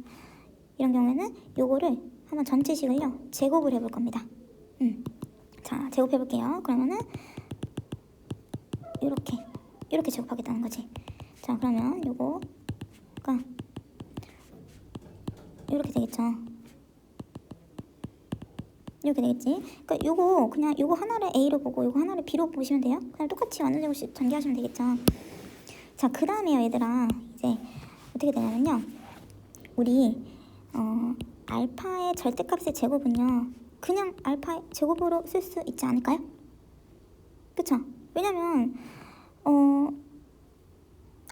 이런 경우에는 요거를 한번 전체식을요 제곱을 해볼 겁니다. 자, 제곱해 볼게요. 그러면은 이렇게 제곱하겠다는 거지. 자, 그러면 요거가 이렇게 되겠죠. 이렇게 되겠지. 그러니까 요거 그냥 요거 하나를 a로 보고 요거 하나를 b로 보시면 돼요. 그냥 똑같이 완전 제곱식 전개하시면 되겠죠. 자, 그 다음에요 얘들아, 이제 어떻게 되냐면요, 우리 알파의 절대값의 제곱은요 그냥 알파의 제곱으로 쓸 수 있지 않을까요? 그쵸? 왜냐면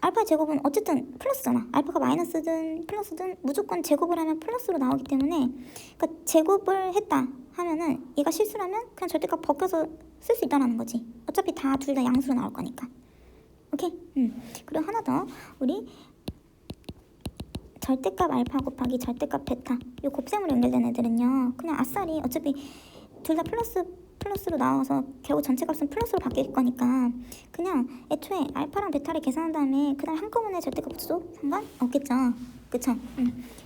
알파의 제곱은 어쨌든 플러스잖아. 알파가 마이너스든 플러스든 무조건 제곱을 하면 플러스로 나오기 때문에, 그러니까 제곱을 했다 하면은 얘가 실수라면 그냥 절대값 벗겨서 쓸 수 있다는 거지. 어차피 둘 다 양수로 나올 거니까. 오케이? 그리고 하나 더, 우리 절대값 알파 곱하기 절대값 베타 요 곱셈으로 연결된 애들은요 그냥 아싸리 어차피 둘 다 플러스로 나와서 결국 전체 값은 플러스로 바뀔 거니까 그냥 애초에 알파랑 베타를 계산한 다음에 그다음 한꺼번에 절대값 붙여도 상관없겠죠. 그쵸?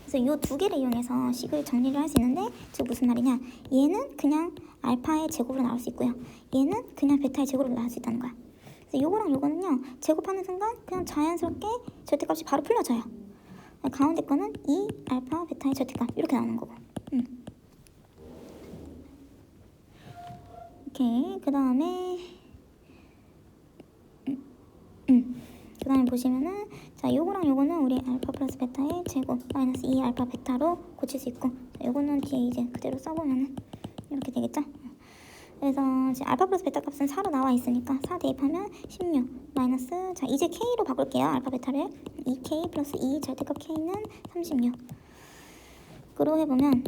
그래서 요 두 개를 이용해서 식을 정리를 할 수 있는데, 즉 무슨 말이냐, 얘는 그냥 알파의 제곱으로 나올 수 있고요, 얘는 그냥 베타의 제곱으로 나올 수 있다는 거야. 그래서 요거랑 요거는요 제곱하는 순간 그냥 자연스럽게 절대값이 바로 풀려져요. 가운데 거는 2 알파 베타의 절대값 이렇게 나오는 거고. 오케이. 그 다음에 그 다음에 보시면은, 자, 요거랑 요거는 우리 알파 플러스 베타의 제곱 마이너스 2 알파 베타로 고칠 수 있고, 자, 요거는 뒤에 이제 그대로 써보면은 이렇게 되겠죠. 그래서 이제 알파 플러스 베타 값은 4로 나와 있으니까 4 대입하면 16 마이너스, 자, 이제 k로 바꿀게요. 알파 베타를 2k 플러스 2 절대값 k는 36으로 해보면,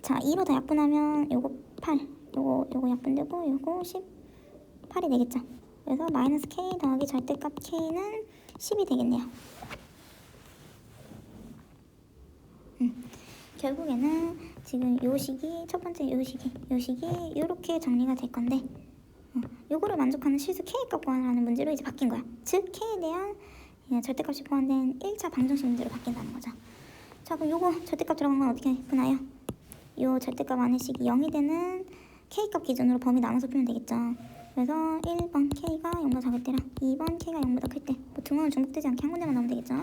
자, 2로 다 약분하면 요거 8, 요거 약분되고 요거 18이 되겠죠. 그래서 마이너스 k 더하기 절대값 k는 10이 되겠네요. 결국에는 지금 요 식이, 첫 번째 요 식이 요렇게 정리가 될 건데, 요거를 만족하는 실수 k값 구하라는 문제로 이제 바뀐 거야. 즉 k에 대한 절대값이 포함된 1차 방정식 문제로 바뀐다는 거죠. 자, 그럼 요거 절대값 들어간 건 어떻게 푸나요? 요 절대값 안에 식이 0이 되는 k값 기준으로 범위 나눠서 풀면 되겠죠. 그래서 1번 k가 0보다 작을 때랑 2번 k가 0보다 클 때, 뭐 등호는 중복되지 않게 한 군데만 나오면 되겠죠.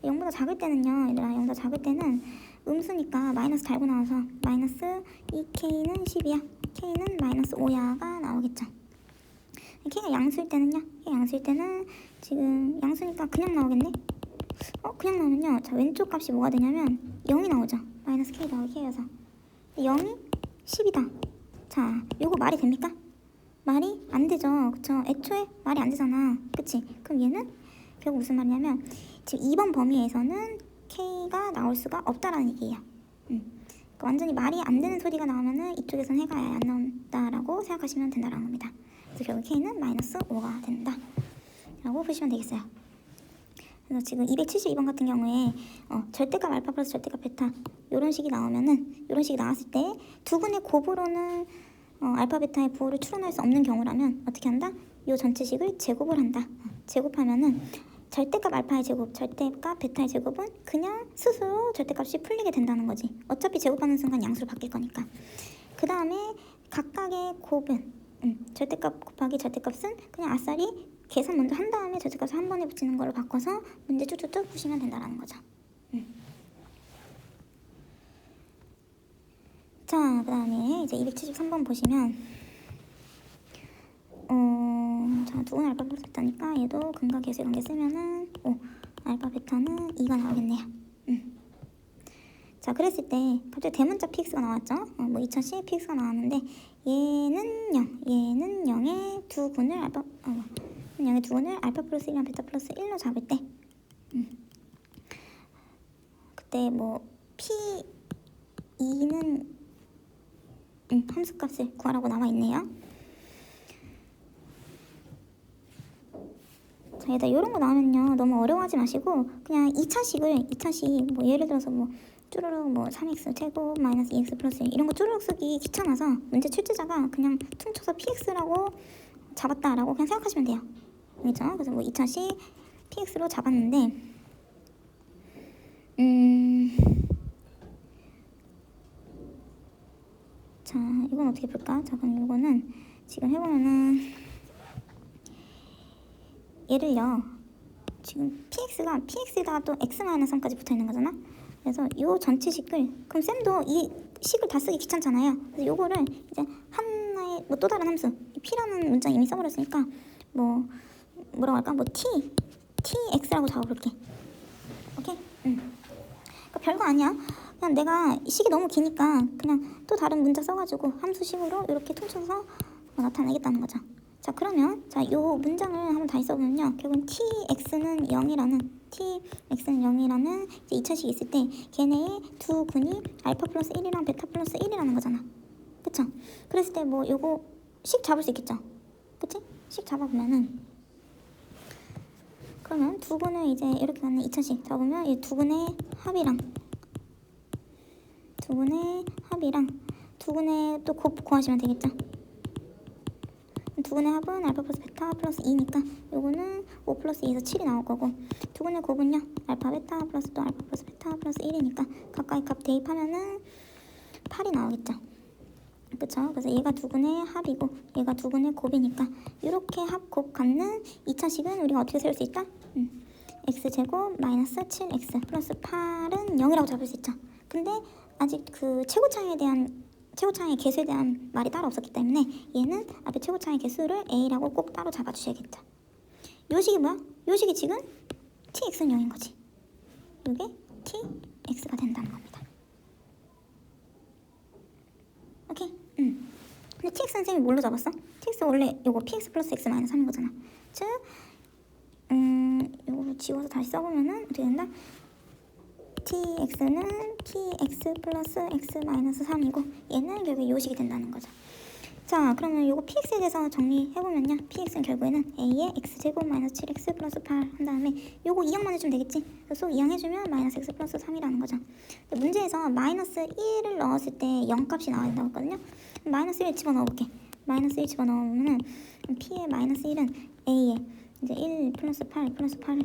0보다 작을 때는요, 얘들아, 0보다 작을 때는 음수니까 마이너스 달고 나와서 마이너스 2k는 10이야, k는 마이너스 5야가 나오겠죠. k가 양수일 때는요, k 양수일 때는 지금 양수니까 그냥 나오겠네. 그냥 나오면요. 자, 왼쪽 값이 뭐가 되냐면 0이 나오죠. 마이너스 k 더하기 k여서 0이 10이다. 자, 요거 말이 됩니까? 말이 안 되죠. 그쵸? 애초에 말이 안 되잖아. 그치? 그럼 얘는 결국 무슨 말이냐면 지금 2번 범위에서는 k가 나올 수가 없다라는 얘기예요. 그러니까 완전히 말이 안 되는 소리가 나오면은 이쪽에서는 해가 아예 안 나온다라고 생각하시면 된다라는 겁니다. 그래서 결국 k는 마이너스 5가 된다 라고 보시면 되겠어요. 그래서 지금 272번 같은 경우에 절대값 알파 플러스 절대값 베타 이런 식이 나오면은, 이런 식이 나왔을 때 두 분의 곱으로는 알파 베타의 부호를 추론할 수 없는 경우라면 어떻게 한다? 이 전체식을 제곱을 한다. 제곱하면은 절대값 알파의 제곱, 절대값 베타의 제곱은 그냥 스스로 절대값이 풀리게 된다는 거지. 어차피 제곱하는 순간 양수로 바뀔 거니까. 그 다음에 각각의 곱은 절대값 곱하기 절대값은 그냥 아싸리 계산 먼저 한 다음에 절대값을 한 번에 붙이는 걸로 바꿔서 문제 쭉쭉쭉 푸시면 된다는 거죠. 자, 그 다음에 이제 273번 보시면 자, 두분 알파 플러스 베타니까 얘도 근과 계수의 관계 쓰면은 알파 베타는 2가 나오겠네요. 자, 그랬을 때 갑자기 대문자 px가 나왔죠. 뭐 2000c px가 나왔는데 얘는 0, 얘는 0의 두 분을 알파 0의 두 분을 알파 플러스 1이랑 베타 플러스 1로 잡을 때 그때 뭐 p2는 함수값을 구하라고 나와 있네요. 자, 얘들 이런 거 나오면요 너무 어려워하지 마시고 그냥 2차식 뭐 예를 들어서 뭐 쭈루룩 뭐 3x 제곱 마이너스 2x 플러스 1 이런 거 쭈루룩 쓰기 귀찮아서 문제 출제자가 그냥 퉁쳐서 px라고 잡았다라고 그냥 생각하시면 돼요. 그렇죠? 그래서 뭐 2차식 px로 잡았는데 자, 이건 어떻게 볼까? 자, 그럼 이거는 지금 해보면은 얘를요 지금 px에다가 또 x-3까지 붙어있는 거잖아. 그래서 요 전체식을 그럼 쌤도 이 식을 다 쓰기 귀찮잖아요. 그래서 요거를 이제 하나의 뭐 또 다른 함수 p라는 문자 이미 써버렸으니까 뭐라고 할까? 뭐 tx라고 잡아볼게. 오케이? 그러니까 별거 아니야. 그냥 내가 식이 너무 기니까 그냥 또 다른 문자 써가지고 함수식으로 이렇게 퉁쳐서 나타내겠다는 거죠. 자, 그러면 요 문장을 한번 다시 써보면요 결국은 tx는 0이라는 이제 2차식이 있을 때 걔네의 두 근이 알파 플러스 1이랑 베타 플러스 1이라는 거잖아. 그쵸? 그랬을 때 뭐 요거 식 잡을 수 있겠죠? 그치? 식 잡아보면은 그러면 두 근을 이제 이렇게 갖는 2차식 잡으면 이 두 근의 합이랑 두 근의 또 곱 구하시면 되겠죠? 두 근의 합은 알파 플러스 베타 플러스 2니까 요거는 5 플러스 2에서 7이 나올 거고 두 근의 곱은요 알파 베타 플러스 또 알파 플러스 베타 플러스 1이니까 가까이 값 대입하면은 8이 나오겠죠. 그쵸? 그래서 얘가 두 근의 합이고 얘가 두 근의 곱이니까 이렇게 합 곱 갖는 2차식은 우리가 어떻게 세울 수 있다? x제곱 마이너스 7x 플러스 8은 0이라고 잡을 수 있죠. 근데 아직 그 최고차의 개수에 대한 말이 따로 없었기 때문에 얘는 앞에 최고차의 개수를 a라고 꼭 따로 잡아주셔야겠죠. 요 식이 뭐야? 요 식이 지금 tx는 0인 거지. 이게 tx가 된다는 겁니다. 오케이? 근데 tx는 쌤이 뭘로 잡았어? tx 원래 요거 px 플러스 x 마이너스 3인 거잖아. 즉 요거를 지워서 다시 써보면은 어떻게 된다? tx는 px 플러스 x 마이너스 3이고 얘는 결국 요식이 된다는 거죠. 자, 그러면 요거 px에 대해서 정리해보면요 px는 결국에는 a의 x제곱 마이너스 7x 플러스 8 한 다음에 요거 이항만 해주면 되겠지. 그래서 이항해주면 마이너스 x 플러스 3이라는 거죠. 문제에서 마이너스 1을 넣었을 때 0값이 나와야 된다고 했거든요. 마이너스 1 집어넣어볼게. 마이너스 1 집어넣으면은 p의 마이너스 1은 a의 이제 1 플러스 8 플러스 8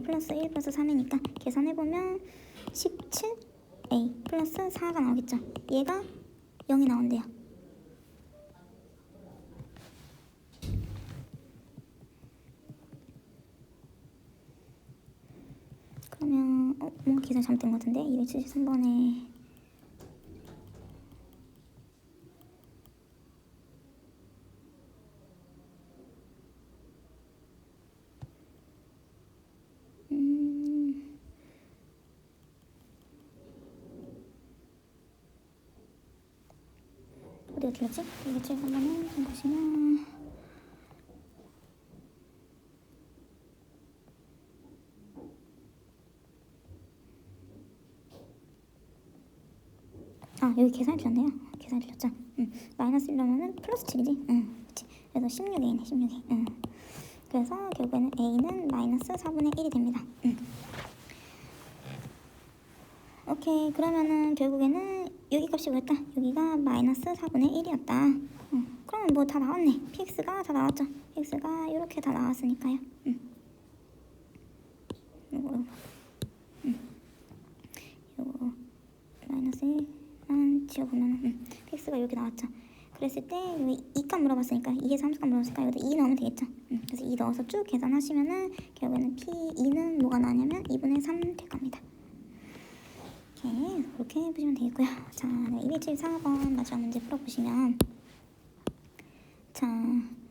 플러스 1 플러스 3이니까 계산해보면 17a 플러스 4가 나오겠죠. 얘가 0이 나온대요. 그러면 뭔가 계산 잘못된 것 같은데 273번에 어디로 틀렸지? 273번은 좀 보시면 여기 계산이 틀렸네요. 계산이 틀렸죠. 마이너스 1이면은 플러스 7이지. 그치. 그래서 16A네 16A. 그래서 결국에는 A는 마이너스 4분의 1이 됩니다. 오케이. 그러면은 결국에는 여기 값이 뭐였다? 여기가 마이너스 4분의 1이었다. 그러면 뭐 다 나왔네. PX가 다 나왔죠. PX가 이렇게 다 나왔으니까요. 요거 마이너스 1만 지워보면 PX가 이렇게 나왔죠. 그랬을 때 여기 2값 물어봤으니까 2에서 함수값 물어봤으니까 여기다 2 넣으면 되겠죠. 그래서 2 넣어서 쭉 계산하시면은 결국에는 P2는 뭐가 나냐면 2분의 3 될 겁니다. 오케이. 그렇게 해보시면 되겠고요. 자, 274번 마지막 문제 풀어보시면 자,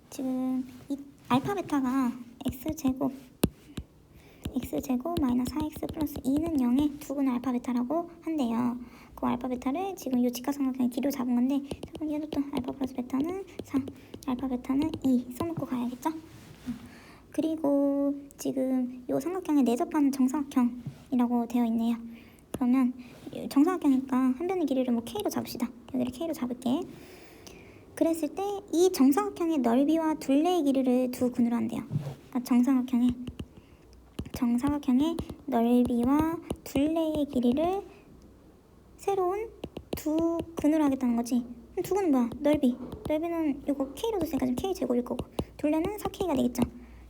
지금 이 알파 베타가 x제곱 마이너스 4x 플러스 2는 0의 두근의 알파 베타라고 한대요. 그 알파 베타를 지금 이 직각삼각형의 길이로 잡은 건데 잠깐 얘도 또 알파 플러스 베타는 4, 알파 베타는 2 써놓고 가야겠죠? 그리고 지금 이 삼각형에 내접하는 정사각형이라고 되어 있네요. 그러면 정사각형이니까 한 변의 길이를 뭐 k로 잡읍시다. 여기를 k로 잡을게. 그랬을 때 이 정사각형의 넓이와 둘레의 길이를 두 근으로 한대요. 그러니까 정사각형의 넓이와 둘레의 길이를 새로운 두 근으로 하겠다는 거지. 두 근은 뭐야? 넓이는 이거 k로 뒀으니까 지금 k제곱일 거고, 둘레는 4k가 되겠죠.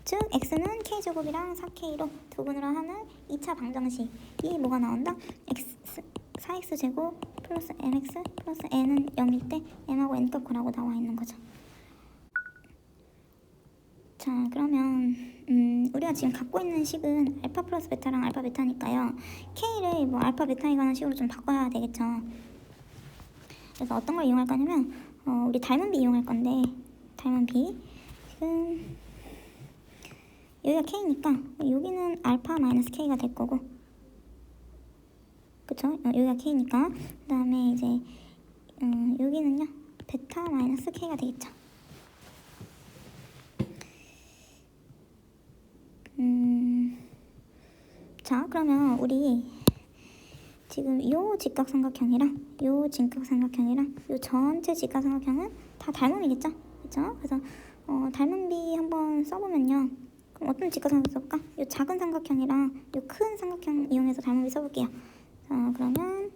즉 x는 k제곱이랑 4k로 두 근으로 하는 2차 방정식이 뭐가 나온다? 4x제곱 플러스 mx 플러스 n은 0일 때 m하고 n값 구라고 나와 있는 거죠. 자, 그러면 우리가 지금 갖고 있는 식은 알파 플러스 베타랑 알파 베타니까요. k를 뭐 알파 베타에 관한 식으로 좀 바꿔야 되겠죠. 그래서 어떤 걸 이용할 거냐면 우리 닮은 비 이용할 건데, 닮은 비 지금 여기가 k니까 여기는 알파 마이너스 k가 될 거고, 그쵸? 여기가 k니까 그 다음에 이제 여기는요 베타 마이너스 k가 되겠죠. 자, 그러면 우리 지금 요 직각삼각형이랑 요 직각삼각형이랑 요 전체 직각삼각형은 다 닮음이겠죠? 그쵸? 그래서 닮은 비 한번 써보면요. 그럼 어떤 직각삼각형 써볼까? 요 작은 삼각형이랑 요 큰 삼각형 이용해서 닮은 비 써볼게요. 자, 그러면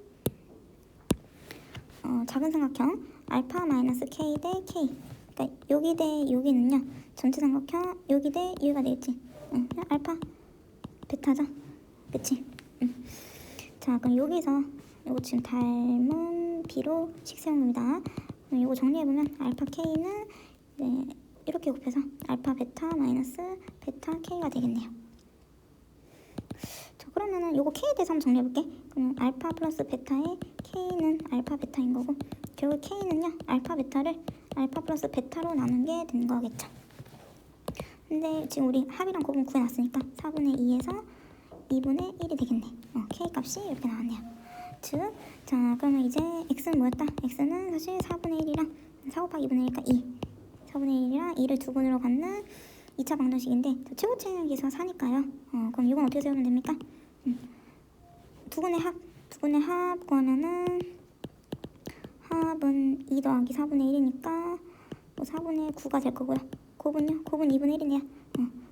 작은 삼각형 알파 마이너스 k 대 k, 그러니까 여기 대 여기는요 전체 삼각형 여기 대 여기가 되겠지. 알파 베타죠, 그치? 자, 그럼 여기서 이거 지금 닮은 비로 식 세운 겁니다. 그럼 이거 정리해보면 알파 k는 이렇게 곱해서 알파 베타 마이너스 베타 k가 되겠네요. 자, 그러면은 이거 k에 대해서 한번 정리해볼게. 그럼 알파 플러스 베타의 k는 알파 베타인 거고, 결국 k는요 알파 베타를 알파 플러스 베타로 나눈 게 된 거겠죠. 근데 지금 우리 합이랑 곱은 구해놨으니까 4분의 2에서 2분의 1이 되겠네. k 값이 이렇게 나왔네요. 즉, 자, 그러면 이제 x는 뭐였다? x는 사실 4분의 1이랑 4 곱하기 2분의 1이니까 2, 4분의 1이랑 2를 두 분으로 갖는 2차 방정식인데 최고차항에서 4니까요. 그럼 이건 어떻게 세우면 됩니까? 두 분의 합 구하면은 합은 2 더하기 4분의 1이니까 뭐 4분의 9가 될 거고요. 곱은요? 곱은 2분의 1이네요.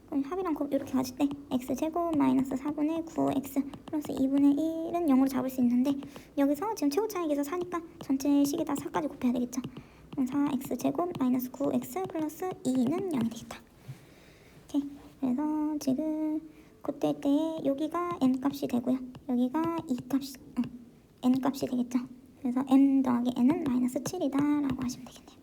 그럼 합이랑 곱 이렇게 가질 때 x제곱 마이너스 4분의 9x 플러스 2분의 1은 0으로 잡을 수 있는데, 여기서 지금 최고차항에서 4니까 전체 식에다 4까지 곱해야 되겠죠. 그럼 4x제곱 마이너스 9x 플러스 2는 0이 되겠다. 오케이. 그래서 지금 그때 여기가 n값이 되고요. 여기가 n값이 되겠죠. 그래서 m 더하기 n은 마이너스 7이다 라고 하시면 되겠네요.